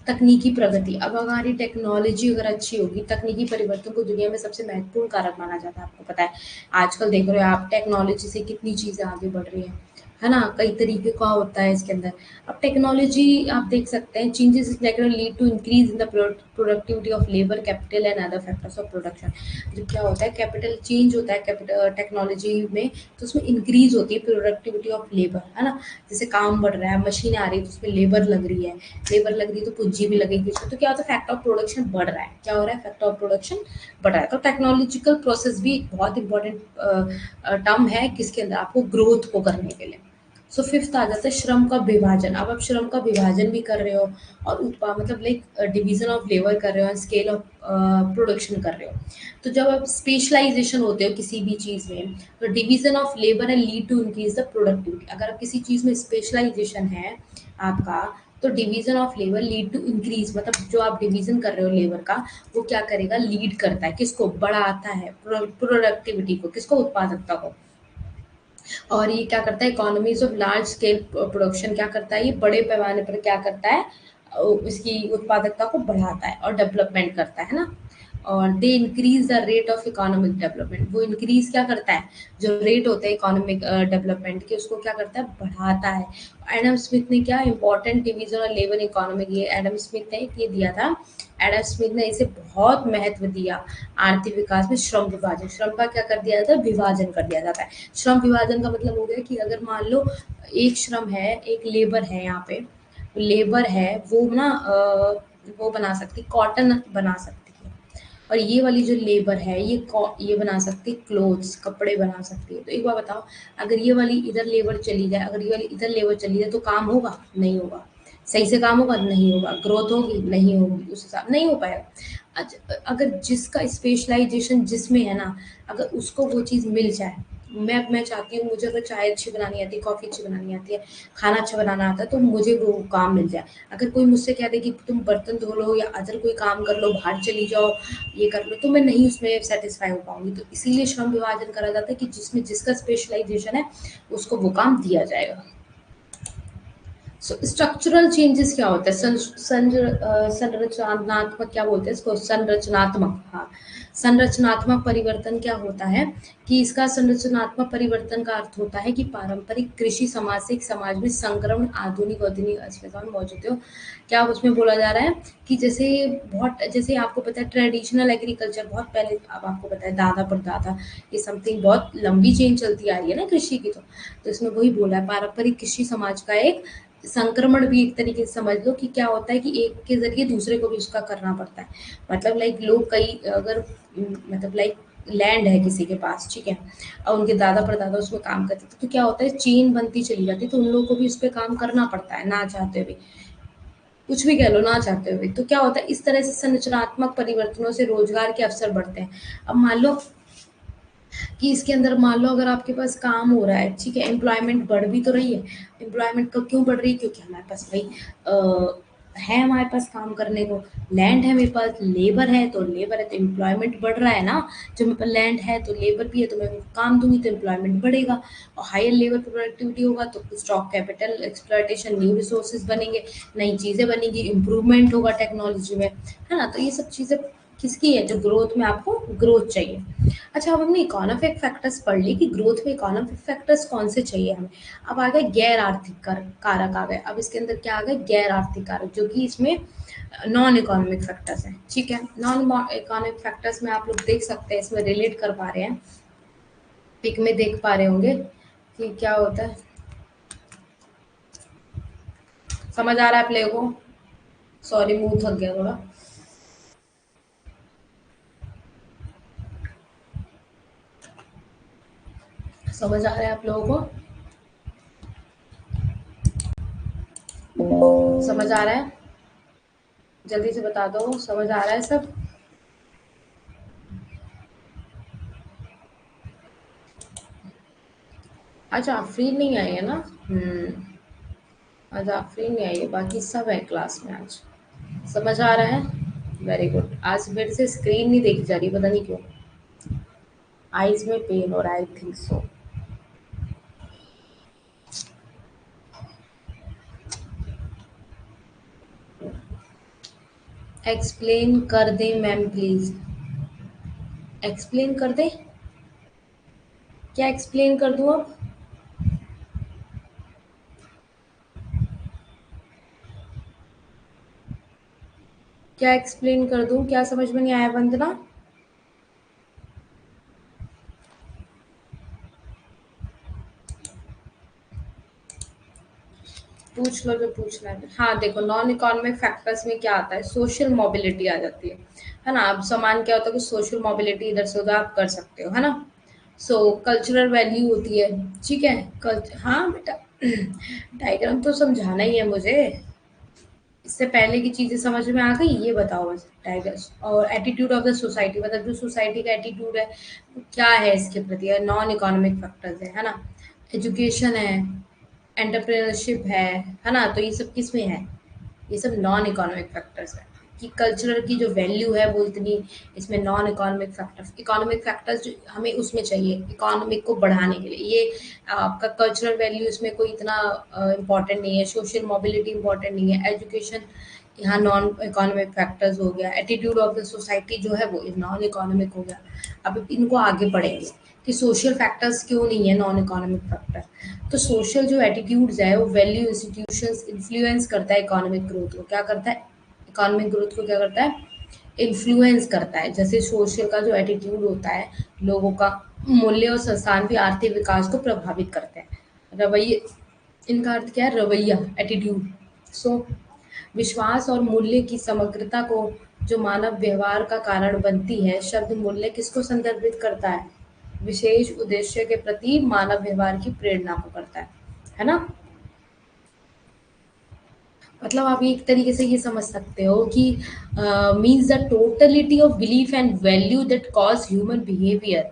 तकनीकी प्रगति। अब हमारी टेक्नोलॉजी अगर अच्छी होगी, तकनीकी परिवर्तन को दुनिया में सबसे महत्वपूर्ण कारक माना जाता है, आपको पता है, आजकल देख रहे हो आप टेक्नोलॉजी से कितनी चीज़ें आगे बढ़ रही है ना, कई तरीके का होता है इसके अंदर। अब टेक्नोलॉजी आप देख सकते हैं, changes is like lead to increase in the productivity of labour capital and other factors of production. जब क्या होता है, कैपिटल चेंज होता है कैपिटल टेक्नोलॉजी में, तो उसमें इंक्रीज होती है प्रोडक्टिविटी ऑफ लेबर, है ना, जैसे काम बढ़ रहा है, मशीन आ रही है तो उसमें लेबर लग रही है, लेबर लग रही है तो पूंजी भी लगेगी उसमें, तो क्या होता है, फैक्टर ऑफ प्रोडक्शन बढ़ रहा है, क्या हो रहा है, फैक्टर ऑफ प्रोडक्शन बढ़ रहा है। तो टेक्नोलॉजिकल प्रोसेस भी बहुत इंपॉर्टेंट टर्म है किसके अंदर, आपको ग्रोथ को करने के लिए। फिफ्थ आ जाता है श्रम का विभाजन। अब आप श्रम का विभाजन भी कर रहे हो और उत्पाद मतलब लाइक डिवीजन ऑफ लेबर कर रहे हो, स्केल ऑफ प्रोडक्शन कर रहे हो। तो जब आप स्पेशलाइजेशन होते हो किसी भी चीज़ में, तो division of labour and lead to increase the productivity. अगर आप किसी चीज़ में स्पेशलाइजेशन है आपका, तो division of labour lead to increase, मतलब जो आप डिवीजन कर रहे हो लेबर का, वो क्या करेगा, लीड करता है किसको, बढ़ाता है प्रोडक्टिविटी को, किसको, उत्पादकता को। और ये क्या करता है, economies of large scale production क्या करता है, ये बड़े पैमाने पर क्या करता है, इसकी उत्पादकता को बढ़ाता है और डेवलपमेंट करता है ना। और they increase the rate of economic development, वो इंक्रीज क्या करता है, जो रेट होते हैं इकोनॉमिक डेवलपमेंट के, उसको क्या करता है, बढ़ाता है। एडम स्मिथ ने क्या इंपॉर्टेंट डिवीजन और लेबर इकोनॉमिक, ये एडम स्मिथ ने ये दिया था। एडम स्मिथ ने इसे बहुत महत्व दिया आर्थिक विकास में। श्रम विभाजन, श्रम का क्या कर दिया जाता है, विभाजन कर दिया जाता है। श्रम विभाजन का मतलब हो गया कि अगर मान लो एक श्रम है, एक लेबर है, यहाँ पे लेबर है, वो ना वो बना सकती, कॉटन बना सकती है। और ये वाली जो लेबर है, ये बना सकती है क्लोथ्स, कपड़े बना सकती है। तो एक बार बताओ, अगर ये वाली इधर लेबर चली जाए, अगर ये वाली इधर लेबर चली जाए, तो काम होगा, नहीं होगा। सही से काम होगा, नहीं होगा। ग्रोथ होगी, नहीं होगी, उस हिसाब नहीं हो पाएगा। अगर जिसका स्पेशलाइजेशन जिसमें है ना, अगर उसको वो चीज़ मिल जाए, मैं चाहती हूँ, मुझे अगर चाय अच्छी बनानी आती है, कॉफ़ी अच्छी बनानी आती है, खाना अच्छा बनाना आता है, तो मुझे वो काम मिल जाए। अगर कोई मुझसे कह दे कि तुम बर्तन धो लो या अदर कोई काम कर लो, बाहर चली जाओ, ये कर लो, तो मैं नहीं उसमें सेटिस्फाई हो पाऊंगी। तो इसीलिए श्रम विभाजन करा जाता है कि जिसमें जिसका स्पेशलाइजेशन है, उसको वो काम दिया जाएगा। स्ट्रक्चरल चेंजेस क्या होता है, संरचनात्मक, क्या बोलते हैं इसको, संरचनात्मक, हाँ। संरचनात्मक परिवर्तन क्या होता है, कि इसका संरचनात्मक परिवर्तन का अर्थ होता है कि पारंपरिक कृषि समाज से एक समाज में संक्रमण आधुनिक औद्योगिक अवस्था में मौजूद हो। क्या उसमें बोला जा रहा है कि जैसे बहुत, जैसे आपको पता है ट्रेडिशनल एग्रीकल्चर बहुत पहले, अब आपको पता है दादा परदादा, ये समथिंग बहुत लंबी चेन चलती आ रही है ना कृषि की। तो इसमें वही बोला है, पारंपरिक कृषि समाज का एक संक्रमण भी एक तरीके से समझ लो, कि क्या होता है कि एक के ज़रिए दूसरे को भी उसका करना पड़ता है। मतलब लाइक लोग कई, अगर मतलब लाइक लैंड है किसी के पास, ठीक है, और उनके दादा परदादा उसमें काम करते थे, तो क्या होता है, चेन बनती चली जाती है, तो उन लोगों को भी उस पे काम करना पड़ता है, ना चाहते हुए, कुछ भी कह लो, ना चाहते हुए। तो क्या होता है, इस तरह से संरचनात्मक परिवर्तनों से रोजगार के अवसर बढ़ते हैं। अब मान लो कि इसके अंदर, मान लो अगर आपके पास काम हो रहा है, ठीक है, एम्प्लॉयमेंट बढ़ भी तो रही है। एम्प्लॉयमेंट कब क्यों बढ़ रही है, क्योंकि हमारे पास भाई है, हमारे पास काम करने को लैंड है, मेरे पास लेबर है, तो लेबर है तो एम्प्लॉयमेंट बढ़ रहा है ना। जब मेरे पास लैंड है तो लेबर भी है, तो मैं उनको काम दूंगी तो एम्प्लॉयमेंट बढ़ेगा। और हायर लेबर प्रोडक्टिविटी होगा तो stock capital exploitation, new resources बनेंगे, नई चीज़ें बनेंगी, इम्प्रूवमेंट होगा टेक्नोलॉजी में, है ना। तो ये सब चीज़ें किसकी है, जो ग्रोथ में आपको ग्रोथ चाहिए। अच्छा, अब हमने इकोनॉमिक फैक्टर्स पढ़ ली कि ग्रोथ में इकोनॉमिक फैक्टर्स कौन से चाहिए हमें। अब आ गए गैर आर्थिक कारक आ गए। अब इसके अंदर क्या आ गए, गैर आर्थिक कारक, जो कि इसमें नॉन इकोनॉमिक फैक्टर्स हैं, ठीक है। नॉन इकोनॉमिक फैक्टर्स में आप लोग देख सकते हैं, इसमें रिलेट कर पा रहे हैं, पिक में देख पा रहे होंगे कि क्या होता है। समझ आ रहा है आप लोगों को? सॉरी, मुंह थक गया थोड़ा। समझ आ रहा है आप लोगों को? समझ आ रहा है? जल्दी से बता दो, समझ आ रहा है सब? अच्छा, आप फ्री नहीं आए है ना? आज आप फ्री नहीं आई है, बाकी सब है क्लास में आज। समझ आ रहा है? Very good. आज मेरे से स्क्रीन नहीं देखी जा रही, पता नहीं क्यों। आईज में पेन हो रहा है, आई थिंक सो। एक्सप्लेन कर दें मैम प्लीज, एक्सप्लेन कर दें। क्या एक्सप्लेन कर दूं अब? क्या एक्सप्लेन कर दूं, क्या समझ में नहीं आया वंदना? पूछ लो जो पूछना है। हाँ देखो, नॉन इकोनॉमिक फैक्टर्स में क्या आता है, सोशल मोबिलिटी आ जाती है ना। अब सामान क्या होता है कि सोशल मोबिलिटी, इधर से उधर आप कर सकते हो, है ना। सो कल्चरल वैल्यू होती है, ठीक है। हाँ बेटा, डायग्राम तो समझाना ही है मुझे। इससे पहले की चीजें समझ में आ गई, ये बताओ बस। टाइगर्स और एटीट्यूड ऑफ द सोसाइटी, मतलब जो सोसाइटी का एटीट्यूड है वो क्या है इसके प्रति, नॉन इकोनॉमिक फैक्टर्स है ना। एजुकेशन है, एंटरप्रेन्योरशिप है ना। तो ये सब किस में है, ये सब नॉन इकोनॉमिक फैक्टर्स है। कि कल्चरल की जो वैल्यू है वो इतनी इसमें non economic factors, economic factors जो हमें उसमें चाहिए इकोनॉमिक को बढ़ाने के लिए, ये आपका कल्चरल वैल्यू इसमें कोई इतना इम्पोर्टेंट नहीं है। सोशल मोबिलिटी इम्पोर्टेंट नहीं है, एजुकेशन यहाँ नॉन इकोनॉमिक फैक्टर्स हो गया, एटीट्यूड ऑफ द सोसाइटी जो है वो नॉन इकोनॉमिक हो गया। अब इनको आगे पढ़ेंगे कि सोशल फैक्टर्स क्यों नहीं है नॉन इकोनॉमिक फैक्टर। तो सोशल जो एटीट्यूड्स है वो वैल्यू इंस्टीट्यूशंस इन्फ्लुएंस करता है इकोनॉमिक ग्रोथ को। क्या करता है? इकोनॉमिक ग्रोथ को क्या करता है? इन्फ्लुएंस करता है। जैसे सोशल का जो एटीट्यूड होता है, लोगों का मूल्य और संस्थान भी आर्थिक विकास को प्रभावित करते हैं। रवैये, इनका अर्थ क्या है? रवैया, एटीट्यूड। सो विश्वास और मूल्य की समग्रता को जो मानव व्यवहार का कारण बनती है। शब्द मूल्य किसको संदर्भित करता है? विशेष उद्देश्य के प्रति मानव व्यवहार की प्रेरणा को करता है ना? मतलब आप एक तरीके से ये समझ सकते हो कि means the totality of belief and value that cause human behaviour.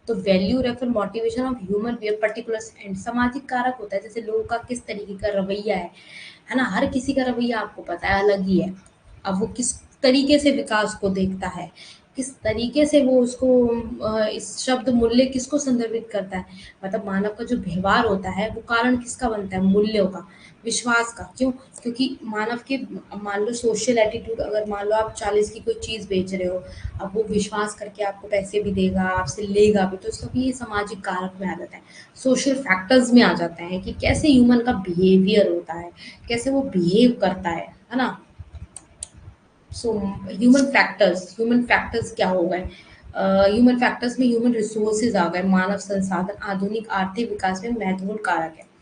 तो value refer motivation of human behaviour particular and सामाजिक कारक होता है। जैसे लोगों का किस तरीके का रवैया है ना? हर किसी का रवैया आपको पता है अलग ही है। अब वो किस तरीके से विकास को देखता है, किस तरीके से वो उसको इस शब्द मूल्य किसको संदर्भित करता है? मतलब मानव का जो व्यवहार होता है वो कारण किसका बनता है? मूल्यों का, विश्वास का। क्यों? क्योंकि मानव के, मान लो सोशल एटीट्यूड, अगर मान लो आप 40 की कोई चीज़ बेच रहे हो, अब वो विश्वास करके आपको पैसे भी देगा, आपसे लेगा भी, तो सभी ये सामाजिक कारक में आ जाता है, सोशल फैक्टर्स में आ जाता है कि कैसे ह्यूमन का बिहेवियर होता है, कैसे वो बिहेव करता है ना? सो ह्यूमन फैक्टर्स क्या हो गए? ह्यूमन फैक्टर्स में ह्यूमन रिसोर्सेज आ गए। मानव संसाधन आधुनिक आर्थिक विकास में महत्वपूर्ण कारक है।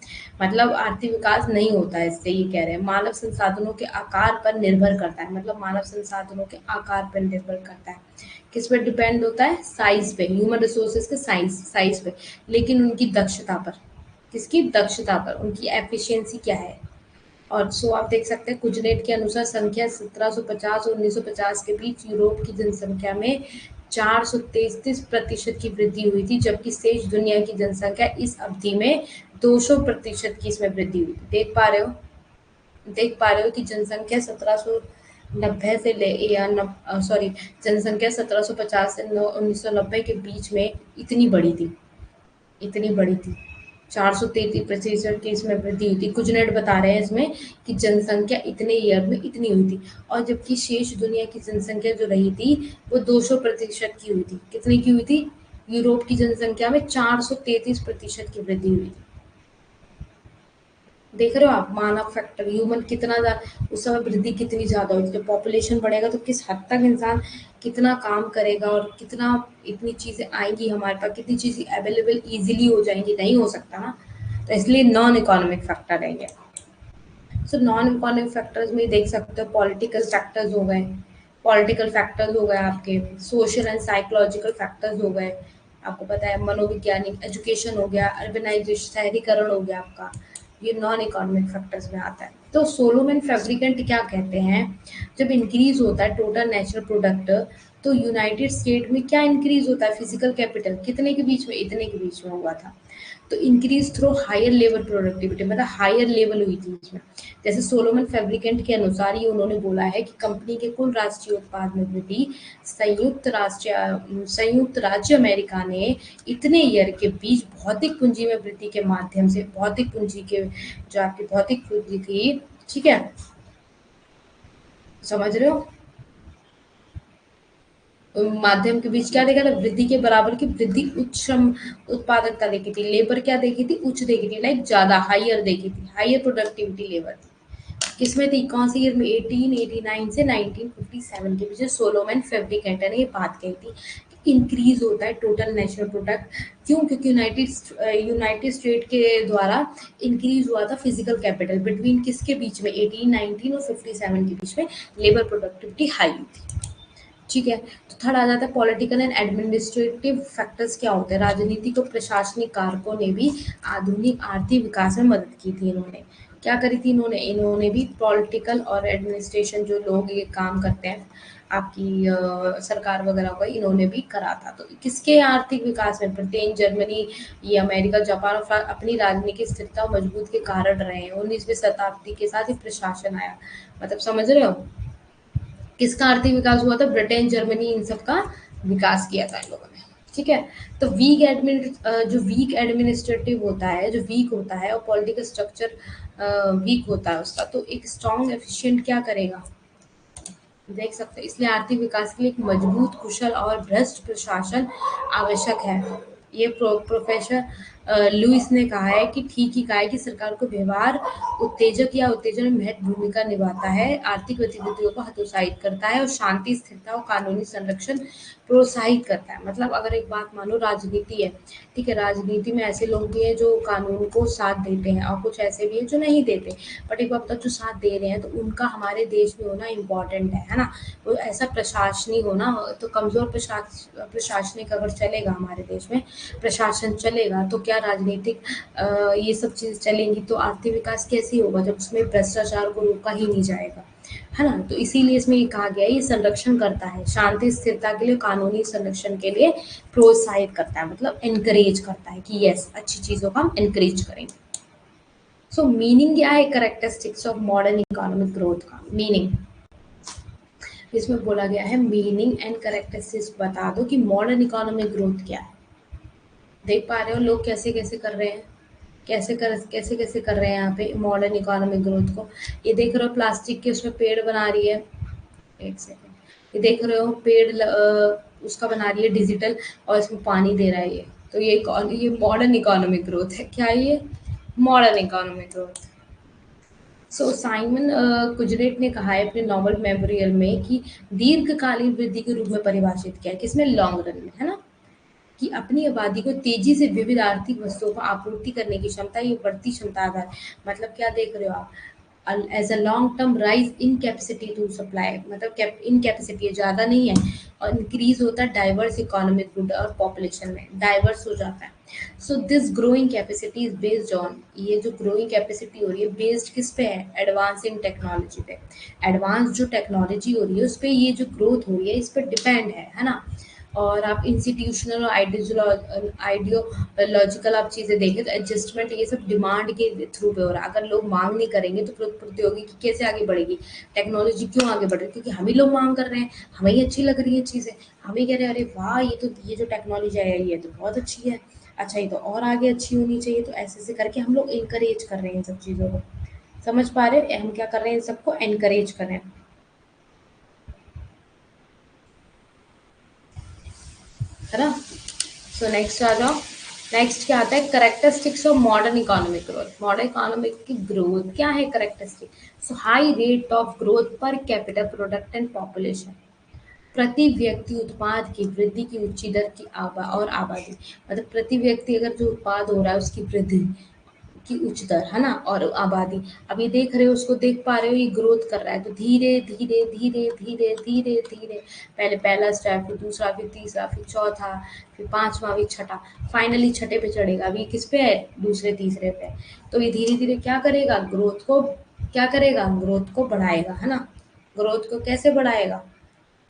मतलब आर्थिक विकास नहीं होता है, इससे ये कह रहे हैं। मानव संसाधनों के आकार पर निर्भर करता है, मतलब मानव संसाधनों के आकार पर निर्भर करता है। किस पर डिपेंड होता है? साइज पे, ह्यूमन रिसोर्सेज के साइज पे, लेकिन उनकी दक्षता पर। किसकी दक्षता पर? उनकी एफिशिएंसी क्या है? और सो आप देख सकते हैं कुजनेट के अनुसार संख्या 1750 और 1950 के बीच यूरोप की जनसंख्या में 433% की वृद्धि हुई थी, जबकि शेष दुनिया की जनसंख्या इस अवधि में 200% की इसमें वृद्धि हुई थी। देख पा रहे हो कि जनसंख्या 1790 से ले या सॉरी, जनसंख्या 1750 से 1990 के बीच में इतनी बड़ी थी 433% की इसमें वृद्धि हुई थी। कुजनेट बता रहे हैं इसमें कि जनसंख्या इतने ईयर में इतनी हुई थी, और जबकि शेष दुनिया की जनसंख्या जो रही थी वो 200% की हुई थी। कितने की हुई थी? यूरोप की जनसंख्या में 433% की वृद्धि हुई थी। देख रहे हो आप मानव फैक्टर, ह्यूमन कितना उस समय वृद्धि कितनी ज्यादा होती है। जब पॉपुलेशन बढ़ेगा तो किस हद तक इंसान कितना काम करेगा, और कितना इतनी चीजें आएंगी हमारे पास, कितनी चीजें अवेलेबल इजीली हो जाएंगी, नहीं हो सकता ना। तो इसलिए नॉन इकोनॉमिक फैक्टर रहेंगे। सो नॉन इकोनॉमिक फैक्टर्स में देख सकते हो पॉलिटिकल फैक्टर्स हो गए आपके, सोशल एंड साइकोलॉजिकल फैक्टर्स हो गए, आपको पता है मनोवैज्ञानिक, एजुकेशन हो गया, अर्बनाइजेशन शहरीकरण हो गया आपका, ये नॉन इकोनॉमिक फैक्टर्स में आता है। तो सोलोमन फैब्रिकेंट क्या कहते हैं? जब इंक्रीज होता है टोटल नेशनल प्रोडक्ट, तो यूनाइटेड स्टेट में क्या इंक्रीज होता है? फिजिकल कैपिटल कितने के बीच में? इतने के बीच में हुआ था। तो increase through higher level productivity, मतलब हायर लेवल हुई थी इसमें। जैसे सोलोमन फैब्रिकेंट के अनुसार ही उन्होंने बोला है कि कंपनी के कुल राष्ट्रीय उत्पाद में वृद्धि संयुक्त राज्य अमेरिका ने इतने ईयर के बीच भौतिक पूंजी में वृद्धि के माध्यम से, भौतिक पूंजी के जो आपकी भौतिक वृद्धि थी, ठीक है, समझ रहे हो, माध्यम के बीच क्या देखा था? वृद्धि के बराबर की वृद्धि उच्च श्रम उत्पादकता देखी थी। लेबर क्या देखी थी? उच्च देखी थी, लाइक ज्यादा, हायर देखी थी, हायर प्रोडक्टिविटी लेबर थी। किसमें थी? कौन सी ईयर में? 1889 से 1957 के बीच सोलोमन फैब्रिकेंट ने ये बात कही थी कि इंक्रीज होता है टोटल नेशनल प्रोडक्ट। क्यों? क्योंकि यूनाइटेड स्टेट के द्वारा इंक्रीज हुआ था फिजिकल कैपिटल बिटवीन किसके बीच में? 1819 और 57 के बीच में लेबर प्रोडक्टिविटी हाई हुई थी। ठीक है। तो थर्ड आ जाता है पॉलिटिकल एंड एडमिनिस्ट्रेटिव फैक्टर्स। क्या होते हैं? राजनीतिक और प्रशासनिक कारकों ने भी आधुनिक आर्थिक विकास में मदद की थी। इन्होंने क्या करी थी? इन्होंने भी पॉलिटिकल और एडमिनिस्ट्रेशन, जो लोग ये काम करते हैं आपकी सरकार वगैरह को इन्होंने भी करा था। तो किसके आर्थिक विकास में ब्रिटेन, जर्मनी, ये अमेरिका, जापान और फ्रांस अपनी राजनीतिक स्थिरता और मजबूत के कारण रहे हैं। 19वीं शताब्दी के साथ ही प्रशासन आया। मतलब समझ रहे हो किसका आर्थिक विकास हुआ था? ब्रिटेन, जर्मनी, इन सब का विकास किया था इन लोगों ने। ठीक है। तो जो वीक एडमिनिस्ट्रेटिव होता है, जो वीक होता है और पॉलिटिकल स्ट्रक्चर वीक होता है उसका, तो एक स्ट्रॉन्ग एफिशिएंट क्या करेगा? देख सकते हैं। इसलिए आर्थिक विकास के लिए एक मजबूत, कुशल और भ्रष्ट प्रशासन आवश्यक है। ये प्रोफेसर लुइस ने कहा है कि ठीक ही कहा है कि सरकार को व्यवहार उत्तेजक या उत्तेजन में महत्व भूमिका निभाता है, आर्थिक गतिविधियों को हतोत्साहित करता है और शांति, स्थिरता और कानूनी संरक्षण प्रोत्साहित करता है। मतलब अगर एक बात मानो, राजनीति है, ठीक है, राजनीति में ऐसे लोग भी हैं जो कानून को साथ देते हैं और कुछ ऐसे भी हैं जो नहीं देते। बट एक बात बताओ, जो साथ दे रहे हैं तो उनका हमारे देश में होना इम्पोर्टेंट है ना? वो ऐसा प्रशासनिक होना, तो कमजोर प्रशासनिक अगर चलेगा हमारे देश में, प्रशासन चलेगा तो क्या राजनीतिक ये सब चीज़ चलेंगी तो आर्थिक विकास कैसे होगा जब उसमें भ्रष्टाचार को रोका ही नहीं जाएगा, है ना? तो इसीलिए इसमें ये कहा गया है, ये संरक्षण करता है, शांति स्थिरता के लिए, कानूनी संरक्षण के लिए प्रोत्साहित करता है, मतलब एनकरेज करता है कि यस, अच्छी चीज़ों का हम एनकरेज करेंगे। सो मीनिंग क्या है characteristics of modern economic growth का? मीनिंग इसमें बोला गया है, मीनिंग एंड कैरेक्टरिस्टिक्स बता दो कि मॉडर्न इकोनॉमिक ग्रोथ क्या है। देख पा रहे हो लोग कैसे कैसे कर रहे हैं, कैसे कैसे कर रहे हैं यहाँ पे मॉडर्न इकोनॉमिक ग्रोथ को। ये देख रहे हो प्लास्टिक के उसमें पेड़ बना रही है, एक सेकेंड, ये देख रहे हो पेड़ उसका बना रही है डिजिटल और इसमें पानी दे रहा है ये। तो ये मॉडर्न इकोनॉमिक ग्रोथ है। क्या है ये? Modern economic growth. So Simon Kuznets ने कहा है अपने नॉवल मेमोरियल में कि दीर्घकालीन वृद्धि के रूप में परिभाषित किया है, किसमें? लॉन्ग रन में, है ना? कि अपनी आबादी को तेजी से विविध आर्थिक वस्तुओं को आपूर्ति करने की क्षमता, ये बढ़ती क्षमता आधार। मतलब क्या देख रहे हो आप? As a long term rise in capacity to supply, मतलब इन कैपेसिटी ज़्यादा नहीं है और इंक्रीज होता है डाइवर्स इकोनॉमिक ग्रुप और पॉपुलेशन में डाइवर्स हो जाता है। So this growing capacity is based on, ये जो ग्रोइंग कैपेसिटी हो रही है बेस्ड किस पे है? एडवांसिंग टेक्नोलॉजी पे। एडवांस जो टेक्नोलॉजी हो रही है उस पर ये जो ग्रोथ हो रही है इस पर डिपेंड है ना? और आप इंस्टीट्यूशनल और आइडियोलॉजिकल आप चीज़ें देखें तो एडजस्टमेंट ये सब डिमांड के थ्रू पे हो रहा है। अगर लोग मांग नहीं करेंगे तो प्रौद्योगिकी कैसे आगे बढ़ेगी? टेक्नोलॉजी क्यों आगे बढ़ रही है? क्योंकि हम ही लोग मांग कर रहे हैं, हमें ही अच्छी लग रही है चीज़ें, हम ही कह रहे हैं अरे वाह, ये जो टेक्नोलॉजी आई है तो बहुत अच्छी है, अच्छा ये तो और आगे अच्छी होनी चाहिए। तो ऐसे ऐसे करके हम लोग इनकरेज कर रहे हैं इन सब चीज़ों को। समझ पा रहे हैं हम क्या कर रहे हैं? इन सबको एनकरेज कर रहे हैं, है ना? सो नेक्स्ट आ जाओ। नेक्स्ट क्या आता है? Characteristics of modern economic growth. Modern economic की ग्रोथ क्या है? Characteristic, so high rate of growth पर कैपिटल प्रोडक्ट एंड पॉपुलेशन, प्रति व्यक्ति उत्पाद की वृद्धि की उच्च दर की और आबादी। मतलब प्रति व्यक्ति अगर जो उत्पाद हो रहा है उसकी वृद्धि की उच्च दर, है ना? और आबादी, अब ये देख रहे हो, उसको देख पा रहे हो, ये ग्रोथ कर रहा है। तो धीरे धीरे धीरे धीरे धीरे धीरे, पहले पहला स्टेप, फिर दूसरा, फिर तीसरा, फिर चौथा, फिर पांचवा, फिर छठा, फाइनली छठे पे चढ़ेगा। अभी किस पे है? दूसरे तीसरे पे। तो ये धीरे धीरे क्या करेगा? ग्रोथ को क्या करेगा? ग्रोथ को बढ़ाएगा, है ना? ग्रोथ को कैसे बढ़ाएगा?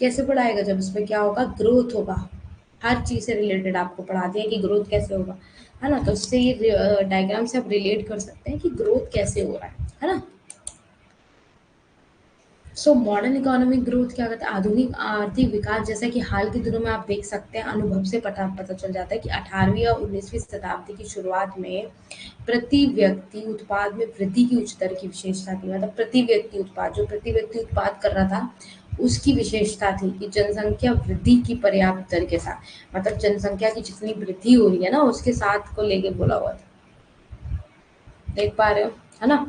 कैसे बढ़ाएगा? जब इसमें क्या होगा? ग्रोथ होगा। हर चीज़ से रिलेटेड आपको पढ़ा दिया कि ग्रोथ कैसे होगा, है ना? तो इससे ये डायग्राम से आप रिलेट कर सकते हैं कि ग्रोथ कैसे हो रहा है ना? सो मॉडर्न इकोनॉमिक ग्रोथ क्या कहता है? आधुनिक आर्थिक विकास, जैसा कि हाल के दिनों में आप देख सकते हैं, अनुभव से पता पता चल जाता है कि 18वीं और 19वीं शताब्दी की शुरुआत में प्रति व्यक्ति उत्पाद में वृद्धि की उच्च दर की विशेषता थी। मतलब प्रति व्यक्ति उत्पाद, जो प्रति व्यक्ति उत्पाद कर रहा था उसकी विशेषता थी कि जनसंख्या वृद्धि की पर्याप्त दर के साथ, मतलब जनसंख्या की जितनी वृद्धि हो रही है ना उसके साथ को लेके बोला हुआ था। देख पा रहे हो, है ना?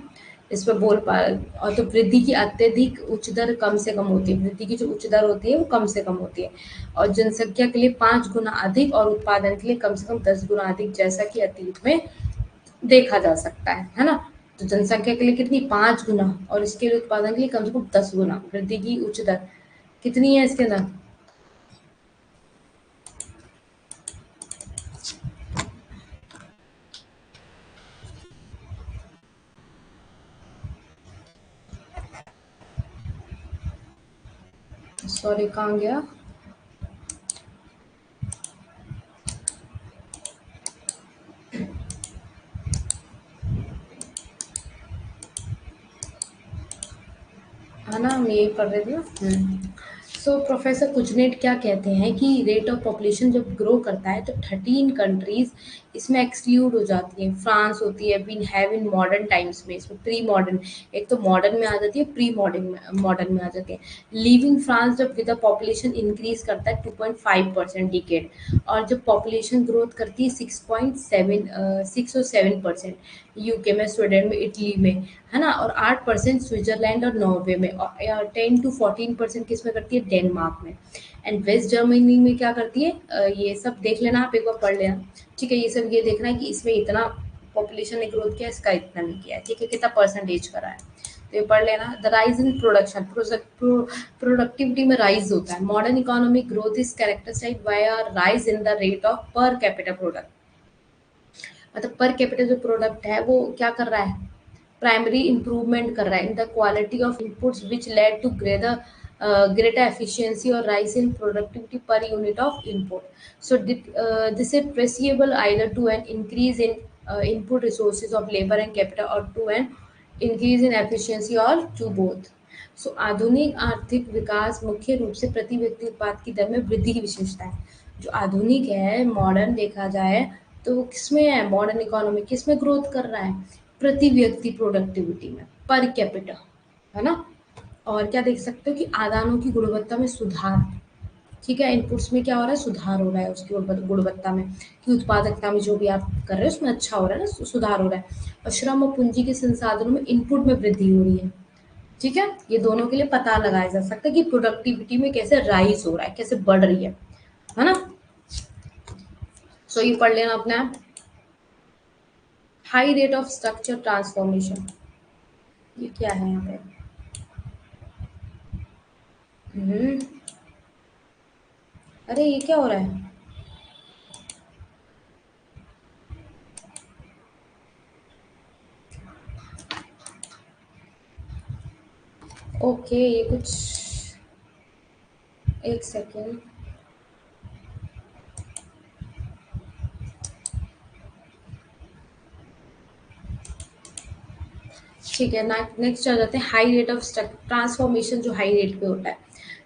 इस पे बोल पा रहे हो। और तो वृद्धि की अत्यधिक उच्च दर कम से कम होती है, वृद्धि की जो उच्च दर होती है वो कम से कम होती है, और जनसंख्या के लिए 5 गुना अधिक और उत्पादन के लिए कम से कम 10 गुना अधिक, जैसा कि अतीत में देखा जा सकता है ना? तो जनसंख्या के लिए कितनी? 5 गुना, और इसके लिए उत्पादन के लिए कम से कम 10 गुना वृद्धि की उच्च दर कितनी है इसके अंदर? सॉरी, कहाँ गया? है ना, हम यही पढ़ रहे थे ना। सो प्रोफेसर कुजनेट क्या कहते हैं कि रेट ऑफ पॉपुलेशन जब ग्रो करता है तो 13 कंट्रीज इसमें एक्सक्लूड हो जाती हैं। फ्रांस होती है, been have in modern times में, इसमें प्री मॉडर्न, एक तो मॉडर्न में आ जाती है, प्री मॉडर्न में आ जाती है। लीविंग फ्रांस जब विद पॉपुलेशन इंक्रीज करता है 2.5% डिकेड, और जब पॉपुलेशन ग्रोथ करती है 6 और 7% यूके में, स्वीडन में, इटली में, है ना, और 8% स्विट्जरलैंड और नॉर्वे में, और 10 to 14% किस में करती है, डेनमार्क में। एंड वेस्ट जर्मनी में क्या करती है, ये सब देख लेना, आप एक बार पढ़ लेना, ठीक है। ये सब ये देखना है कि इसमें इतना पॉपुलेशन ने ग्रोथ किया, इसका इतना नहीं किया है, ठीक है, कितना परसेंटेज करा है, तो ये पढ़ लेना। The rise in production, productivity में राइज होता है। Modern economic growth is characterised by a rise in the rate of per capita product, मतलब पर कैपिटल जो प्रोडक्ट है वो क्या कर रहा है, प्राइमरी इंप्रूवमेंट कर रहा है in the quality of inputs which led to greater efficiency और rise in productivity per unit of input. So this is traceable either to an increase in input resources of labour and capital or to an increase in efficiency or to both. So आधुनिक आर्थिक विकास मुख्य रूप से प्रति व्यक्ति उत्पाद की दर में वृद्धि की विशेषता है। जो आधुनिक है, मॉडर्न देखा जाए तो वो किसमें है, मॉडर्न इकोनॉमी किसमें ग्रोथ कर रहा है, प्रति व्यक्ति प्रोडक्टिविटी में, पर कैपिटा, है ना। और क्या देख सकते हो कि आदानों की गुणवत्ता में सुधार, ठीक है, इनपुट्स में क्या हो रहा है, सुधार हो रहा है उसकी गुणवत्ता में, कि उत्पादकता में जो भी आप कर रहे हो उसमें अच्छा हो रहा है ना, सुधार हो रहा है। और श्रम और पूंजी के संसाधनों में इनपुट में वृद्धि हो रही है, ठीक है। ये दोनों के लिए पता लगाया जा सकता है कि प्रोडक्टिविटी में कैसे राइज हो रहा है, कैसे बढ़ रही है ना। सो ये पढ़ लेना अपना, high rate of structure transformation, ये क्या है यहाँ पे। हम्म, अरे ये क्या हो रहा है, ओके, ये कुछ, एक सेकेंड, ठीक है ना। नेक्स्ट आ जाते हैं हाई रेट ऑफ ट्रांसफॉर्मेशन, जो हाई रेट पे होता है।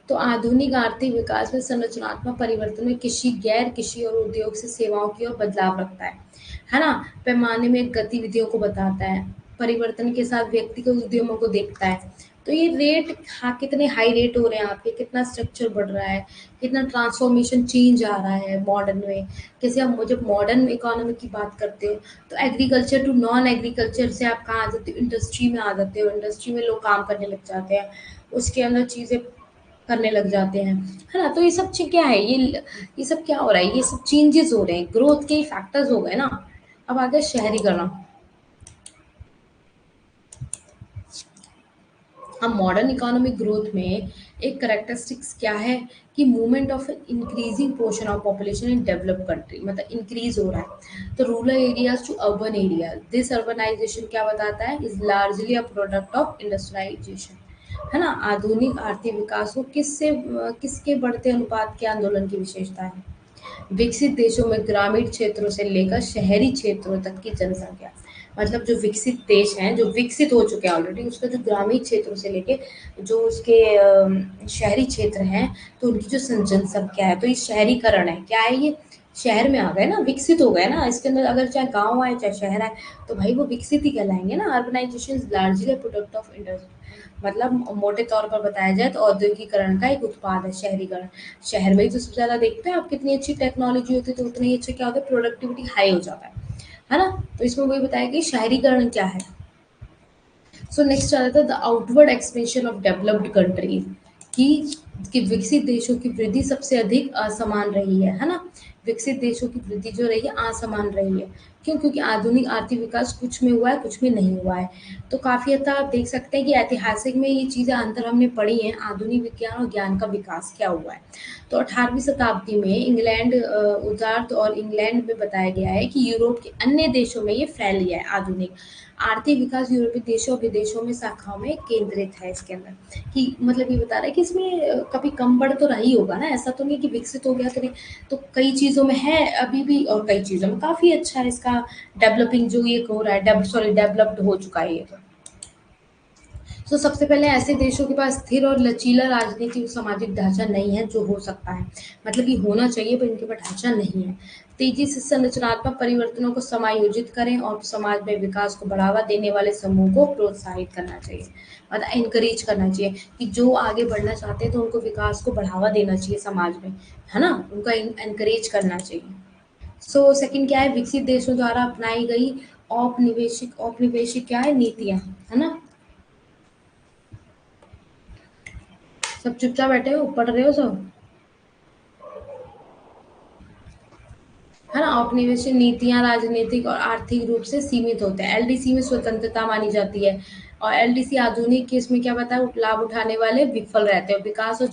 तो आधुनिक आर्थिक विकास में संरचनात्मक परिवर्तन में कृषि, गैर कृषि और उद्योग से सेवाओं की ओर बदलाव रखता है ना। पैमाने में गतिविधियों को बताता है, परिवर्तन के साथ व्यक्तिगत उद्यमों को देखता है। तो ये रेट, हाँ, कितने हाई रेट हो रहे हैं आपके, कितना स्ट्रक्चर बढ़ रहा है, कितना ट्रांसफॉर्मेशन चेंज आ रहा है मॉडर्न में। जैसे हम जब मॉडर्न इकोनॉमी की बात करते हो तो एग्रीकल्चर टू नॉन एग्रीकल्चर से आप कहाँ आ जाते हो, इंडस्ट्री में आ जाते हो, इंडस्ट्री में लोग काम करने लग जाते हैं, उसके अंदर चीज़ें करने लग जाते हैं, है ना। तो ये सब चीज़ क्या है, ये सब क्या हो रहा है, ये सब चेंजेस हो रहे हैं, ग्रोथ के फैक्टर्स हो गए ना। अब आ गया शहरीकरण। अब मॉडर्न इकोनॉमिक ग्रोथ में एक करेक्टरिस्टिक्स क्या है कि movement of increasing portion of population in developed country, मतलब इंक्रीज हो रहा है, तो rural areas to urban area, this urbanisation क्या बताता है, is largely a product of industrialisation, है ना। आधुनिक आर्थिक विकास को किसके बढ़ते अनुपात के आंदोलन की विशेषता है। विकसित देशों में ग्रामीण क्षेत्रों से लेकर शहरी क्षेत्रों तक की जनसंख्या, मतलब जो विकसित देश हैं, जो विकसित हो चुके हैं ऑलरेडी, उसका जो ग्रामीण क्षेत्रों से लेके जो उसके शहरी क्षेत्र हैं, तो उनकी जो जनसंख्या है, तो ये शहरीकरण है, क्या है ये, शहर में आ गए ना, विकसित हो गए ना, इसके अंदर अगर चाहे गांव आए चाहे शहर आए, तो भाई वो विकसित ही कहलाएंगे ना। Urbanisation is largely product of industry, मतलब मोटे तौर पर बताया जाए तो औद्योगिकरण का एक उत्पाद है शहरीकरण। शहर में ही तो सबसे ज़्यादा देखते हैं आप, कितनी अच्छी टेक्नोलॉजी होती है तो उतना ही अच्छा क्या होता है, प्रोडक्टिविटी हाई हो जाता है ना। तो इसमें वही बताया कि शहरीकरण क्या है। सो नेक्स्ट आ जाता है the outward expansion of developed countries, कि विकसित देशों की वृद्धि सबसे अधिक असमान रही है ना। विकसित देशों की वृद्धि जो रही है असमान रही है, क्यों, क्योंकि आधुनिक आर्थिक विकास कुछ में हुआ है, कुछ में नहीं हुआ है। तो काफ़ी हद तक आप देख सकते हैं कि ऐतिहासिक में ये चीज़ें अंतर हमने पढ़ी हैं, आधुनिक विज्ञान और ज्ञान का विकास क्या हुआ है। तो 18वीं शताब्दी में इंग्लैंड उदारत और इंग्लैंड में बताया गया है कि यूरोप के अन्य देशों में ये फैल गया है आधुनिक आर्थिक विकास यूरोपीय देशों और विदेशों में शाखाओं में केंद्रित है इसके अंदर। कि मतलब ये बता रहा है कि इसमें कभी कम बढ़ तो रही होगा ना, ऐसा तो नहीं कि विकसित हो गया तो नहीं। तो कई चीज़ों में है अभी भी और कई चीज़ों में काफ़ी अच्छा है इसका डेवलपिंग जो ये हो रहा है, डेवलप्ड हो चुका है ये तो। तो सबसे पहले ऐसे देशों के पास स्थिर और लचीला राजनीतिक और सामाजिक ढांचा नहीं है जो हो सकता है। मतलब ये होना चाहिए पर इनके पास ढांचा नहीं है। तेजी से संरचनात्मक परिवर्तनों को समायोजित करें और समाज में विकास को बढ़ावा देने वाले समूह को प्रोत्साहित करना चाहिए, मतलब इनकरेज करना चाहिए कि जो आगे बढ़ना चाहते हैं तो उनको विकास को बढ़ावा देना चाहिए समाज में, है ना, उनका इनकरेज करना चाहिए। सो सेकंड क्या है, विकसित देशों द्वारा अपनाई गई औपनिवेशिक क्या है, नीतियां, है ना। सब चुपचाप बैठे हो, पढ़ रहे हो सब, है ना। औपनिवेशिक नीतियां राजनीतिक और आर्थिक रूप से सीमित होते हैं। एलडीसी में स्वतंत्रता मानी जाती है और एलडीसी आधुनिक केस में क्या बताया, लाभ उठाने वाले विफल रहते हैं। विकास और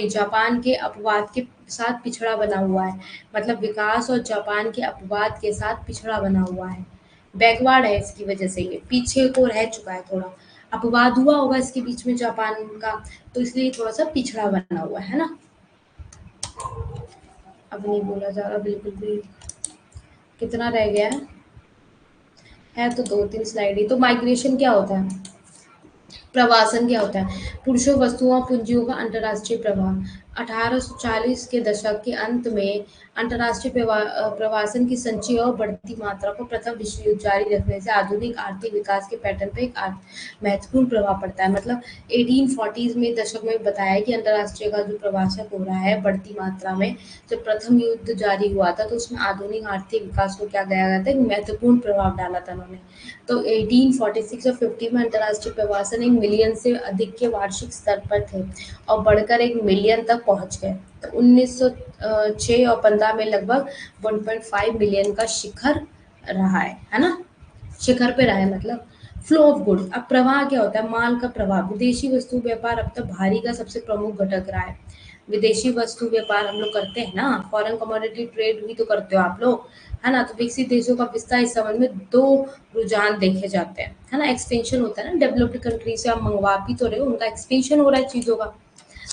जापान के अपवाद के साथ पिछड़ा बना हुआ है। मतलब विकास और जापान के अपवाद के साथ पिछड़ा बना हुआ है, बैकवर्ड है, इसकी वजह से ये पीछे को रह चुका है थोड़ा। अपवाद हुआ होगा इसके बीच में जापान का, तो इसलिए थोड़ा सा पिछड़ा बना हुआ है ना। अब नहीं बोला जा रहा बिल्कुल भी। कितना रह गया है तो 2-3 स्लाइड ही। तो माइग्रेशन क्या होता है, प्रवासन क्या होता है, पुरुषों वस्तुओं और पूंजियों का अंतर्राष्ट्रीय प्रवाह। 1840 के दशक के अंत में अंतर्राष्ट्रीय प्रवासन की संचयी और बढ़ती मात्रा को प्रथम विश्व युद्ध जारी रखने से आधुनिक आर्थिक विकास के पैटर्न पर एक महत्वपूर्ण प्रभाव पड़ता है। मतलब 1840s में दशक में बताया कि अंतर्राष्ट्रीय का जो प्रवासन हो रहा है बढ़ती मात्रा में, जब प्रथम युद्ध जारी हुआ था तो उसमें आधुनिक आर्थिक विकास को क्या कहा गया था, एक महत्वपूर्ण प्रभाव डाला था उन्होंने। तो 1846 और 50 में अंतर्राष्ट्रीय प्रवासन 1 मिलियन से अधिक के वार्षिक स्तर पर थे और बढ़कर 1 मिलियन तक पहुंच गए। तो 1906 और 15 में लगभग 1.5 मिलियन का शिखर रहा है ना, शिखर पे रहा है। मतलब फ्लो ऑफ गुड्स, अब प्रवाह क्या होता है, माल का प्रवाह। विदेशी वस्तु व्यापार अब तक भारी का सबसे प्रमुख घटक रहा है। विदेशी वस्तु व्यापार हम लोग करते हैं ना, फॉरेन कमोडिटी ट्रेड भी तो करते हो आप लोग, है ना। तो विकसित देशों का विस्तार इस संबंध में दो रुझान देखे जाते हैं, है ना। एक्सटेंशन होता है ना, डेवलप्ड कंट्री से आप मंगवा भी तो रहे हो, उनका एक्सटेंशन हो रहा है चीज़ों का।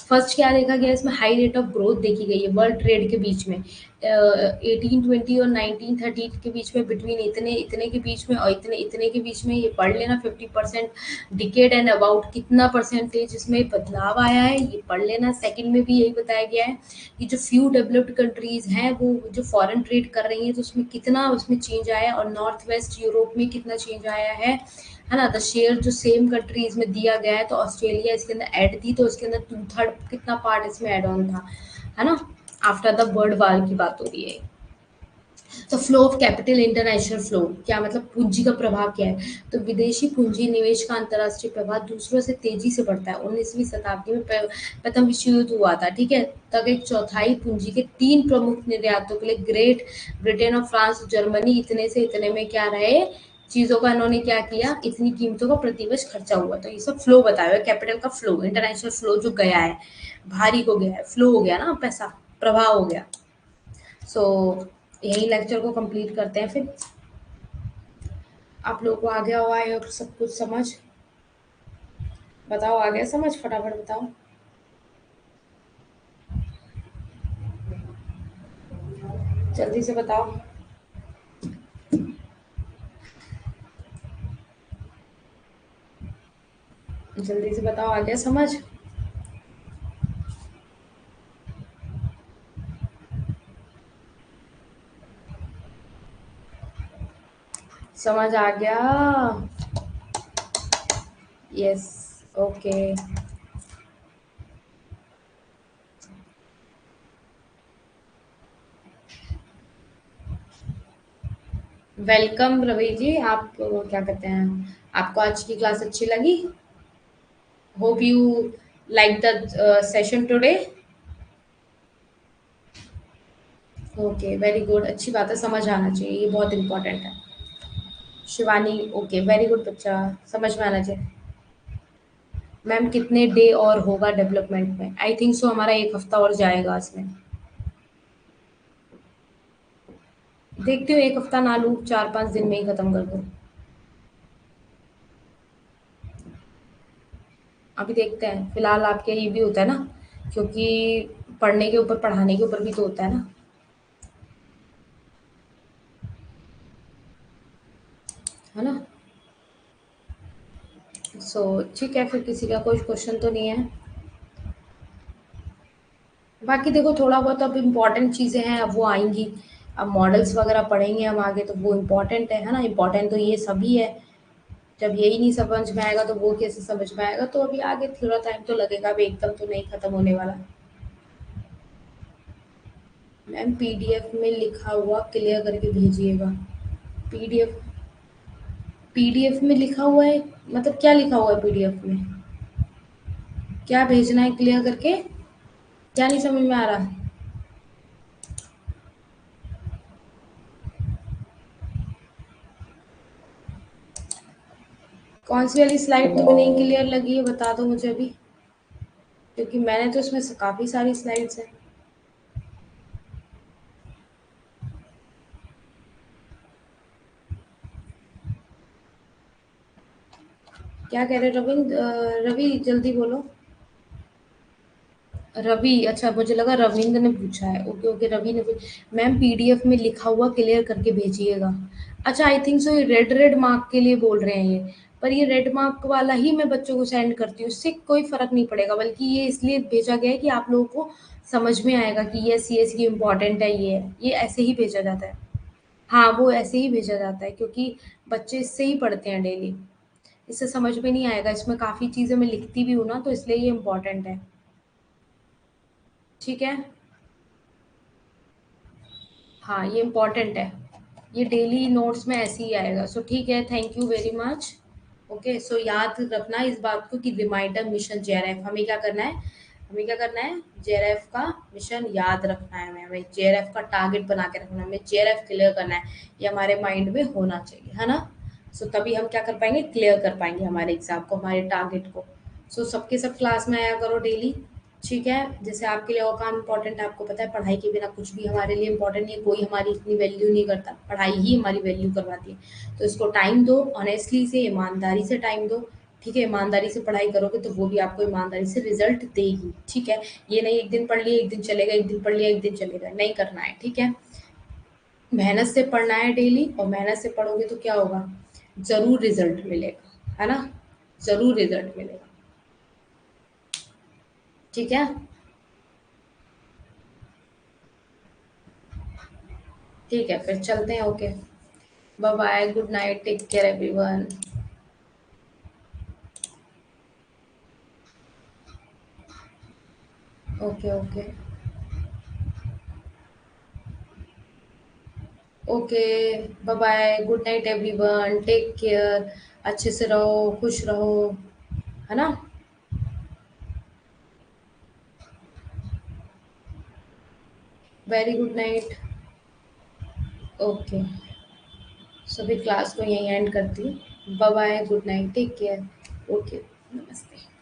फर्स्ट क्या देखा गया इसमें, हाई रेट ऑफ ग्रोथ देखी गई है वर्ल्ड ट्रेड के बीच में। 1820 और 1930 के बीच में, बिटवीन इतने इतने के बीच में और इतने इतने के बीच में, ये पढ़ लेना 50% डिकेड एंड अबाउट कितना परसेंटेज इसमें बदलाव आया है, ये पढ़ लेना। सेकंड में भी यही बताया गया है कि जो फ्यू डेवलप्ड कंट्रीज हैं वो जो फॉरेन ट्रेड कर रही हैं तो उसमें कितना उसमें चेंज आया है, और नॉर्थ वेस्ट यूरोप में कितना चेंज आया है ना। द शेयर जो सेम कंट्रीज में दिया गया है, तो ऑस्ट्रेलिया इसके अंदर ऐड थी, तो इसके अंदर 2/3 कितना पार्ट इसमें ऐड ऑन था, है ना। आफ्टर द वर्ल्ड वार की बात हो रही है। तो flow of capital, international flow क्या मतलब, पूंजी का प्रभाव क्या है। तो विदेशी पूंजी निवेश का अंतर्राष्ट्रीय प्रभाव दूसरों से तेजी से बढ़ता है। 19वीं शताब्दी में प्रथम विश्व युद्ध हुआ था, ठीक है, तब एक चौथाई पूंजी के 3 प्रमुख निर्यातों के लिए ग्रेट ब्रिटेन और फ्रांस जर्मनी इतने से इतने में क्या रहे, चीजों का इन्होंने क्या किया, इतनी कीमतों का प्रतिवर्ष खर्चा हुआ। तो ये सब फ्लो बताया हुआ है, कैपिटल का फ्लो, इंटरनेशनल फ्लो जो गया है, भारी हो गया है, फ्लो हो गया ना, पैसा प्रभाव हो गया। सो यही लेक्चर को कंप्लीट करते हैं फिर। आप लोगों को आ गया हुआ है अब सब कुछ समझ, बताओ आ गया समझ, फटाफट बताओ, जल्दी से बताओ, जल्दी से बताओ आ गया समझ। समझ आ गया। Yes, okay. Welcome Ravi ji, आप क्या कहते हैं, आपको आज की क्लास अच्छी लगी? Hope you like the session today. Okay, very good, अच्छी बात है, समझ आना चाहिए, ये बहुत इंपॉर्टेंट है। शिवानी, ओके वेरी गुड बच्चा, समझ में आना चाहिए। मैम कितने डे और होगा डेवलपमेंट में, आई थिंक सो हमारा 1 हफ्ता और जाएगा इसमें। देखती हूँ 1 हफ्ता ना लूँ, 4-5 दिन में ही खत्म कर दूँ। अभी देखते हैं, फिलहाल आपके ये भी होता है ना, क्योंकि पढ़ने के ऊपर पढ़ाने के ऊपर भी तो होता है ना, है ना। सो ठीक है, फिर किसी का कोई क्वेश्चन तो नहीं है। बाकी देखो थोड़ा बहुत अब इम्पोर्टेंट चीज़ें हैं, अब वो आएंगी। अब मॉडल्स वगैरह पढ़ेंगे हम आगे, तो वो इम्पोर्टेंट है ना, इम्पोर्टेंट तो ये सभी है। जब यही नहीं समझ में आएगा तो वो कैसे समझ में आएगा, तो अभी आगे थोड़ा टाइम तो लगेगा, अभी एकदम तो नहीं खत्म होने वाला। मैम पीडीएफ में लिखा हुआ क्लियर करके भेजिएगा। पीडीएफ, पीडीएफ में लिखा हुआ है, मतलब क्या लिखा हुआ है पीडीएफ में? क्या भेजना है क्लियर करके? क्या नहीं समझ में आ रहा? कौन सी वाली स्लाइड तुम्हें नहीं क्लियर लगी है, बता दो मुझे अभी, क्योंकि मैंने तो इसमें से काफ़ी सारी स्लाइड्स हैं। क्या कह रहे हो रविंद्र? रवि जल्दी बोलो। रवि, अच्छा मुझे लगा रविंद्र ने पूछा है। ओके ओके, रवि ने मैम पीडीएफ में लिखा हुआ क्लियर करके भेजिएगा। अच्छा आई थिंक सो ये रेड रेड मार्क के लिए बोल रहे हैं ये, पर ये रेड मार्क वाला ही मैं बच्चों को सेंड करती हूँ, इससे कोई फर्क नहीं पड़ेगा, बल्कि ये इसलिए भेजा गया है कि आप लोगों को समझ में आएगा कि ये इम्पोर्टेंट है, ये है, ये ऐसे ही भेजा जाता है। हाँ वो ऐसे ही भेजा जाता है, क्योंकि बच्चे इससे ही पढ़ते हैं डेली। इससे समझ में नहीं आएगा, इसमें काफ़ी चीज़ें मैं लिखती भी हूँ ना, तो इसलिए ये इम्पोर्टेंट है। ठीक है। हाँ ये इम्पोर्टेंट है, ये डेली नोट्स में ऐसे ही आएगा। सो ठीक है, thank you very much. Okay, so याद रखना इस बात को कि रिमाइंडर मिशन जेआरएफ, हमें क्या करना है, हमें क्या करना है, जेआरएफ का मिशन याद रखना है, हमें जेआरएफ का टारगेट बना के रखना है, हमें जेआरएफ क्लियर करना है, ये हमारे माइंड में होना चाहिए, है ना। सो तभी हम क्या कर पाएंगे, क्लियर कर पाएंगे हमारे एग्जाम को, हमारे टारगेट को। सो सबके सब क्लास में आया करो डेली। ठीक है, जैसे आपके लिए और काम इम्पोर्टेंट है, आपको पता है पढ़ाई के बिना कुछ भी हमारे लिए इम्पोर्टेंट नहीं है, कोई हमारी इतनी वैल्यू नहीं करता, पढ़ाई ही हमारी वैल्यू करवाती है। तो इसको टाइम दो, ऑनेस्टली से, ईमानदारी से टाइम दो। ठीक है, ईमानदारी से पढ़ाई करोगे तो वो भी आपको ईमानदारी से रिजल्ट देगी। ठीक है, ये नहीं एक दिन पढ़ लिया एक दिन चलेगा, एक दिन पढ़ लिया एक दिन चलेगा, नहीं करना है। ठीक है, मेहनत से पढ़ना है डेली, और मेहनत से पढ़ोगे तो क्या होगा, ज़रूर रिजल्ट मिलेगा, है ना, ज़रूर रिजल्ट मिलेगा। ठीक है, ठीक है फिर चलते हैं। Okay, bye bye, good night, take care everyone. Okay okay okay, bye bye, good night everyone, take care. अच्छे से रहो, खुश रहो, है ना। Very good night. ओके, सभी क्लास को यहीं एंड करती हूँ। Bye bye, good night, take care. Okay, नमस्ते।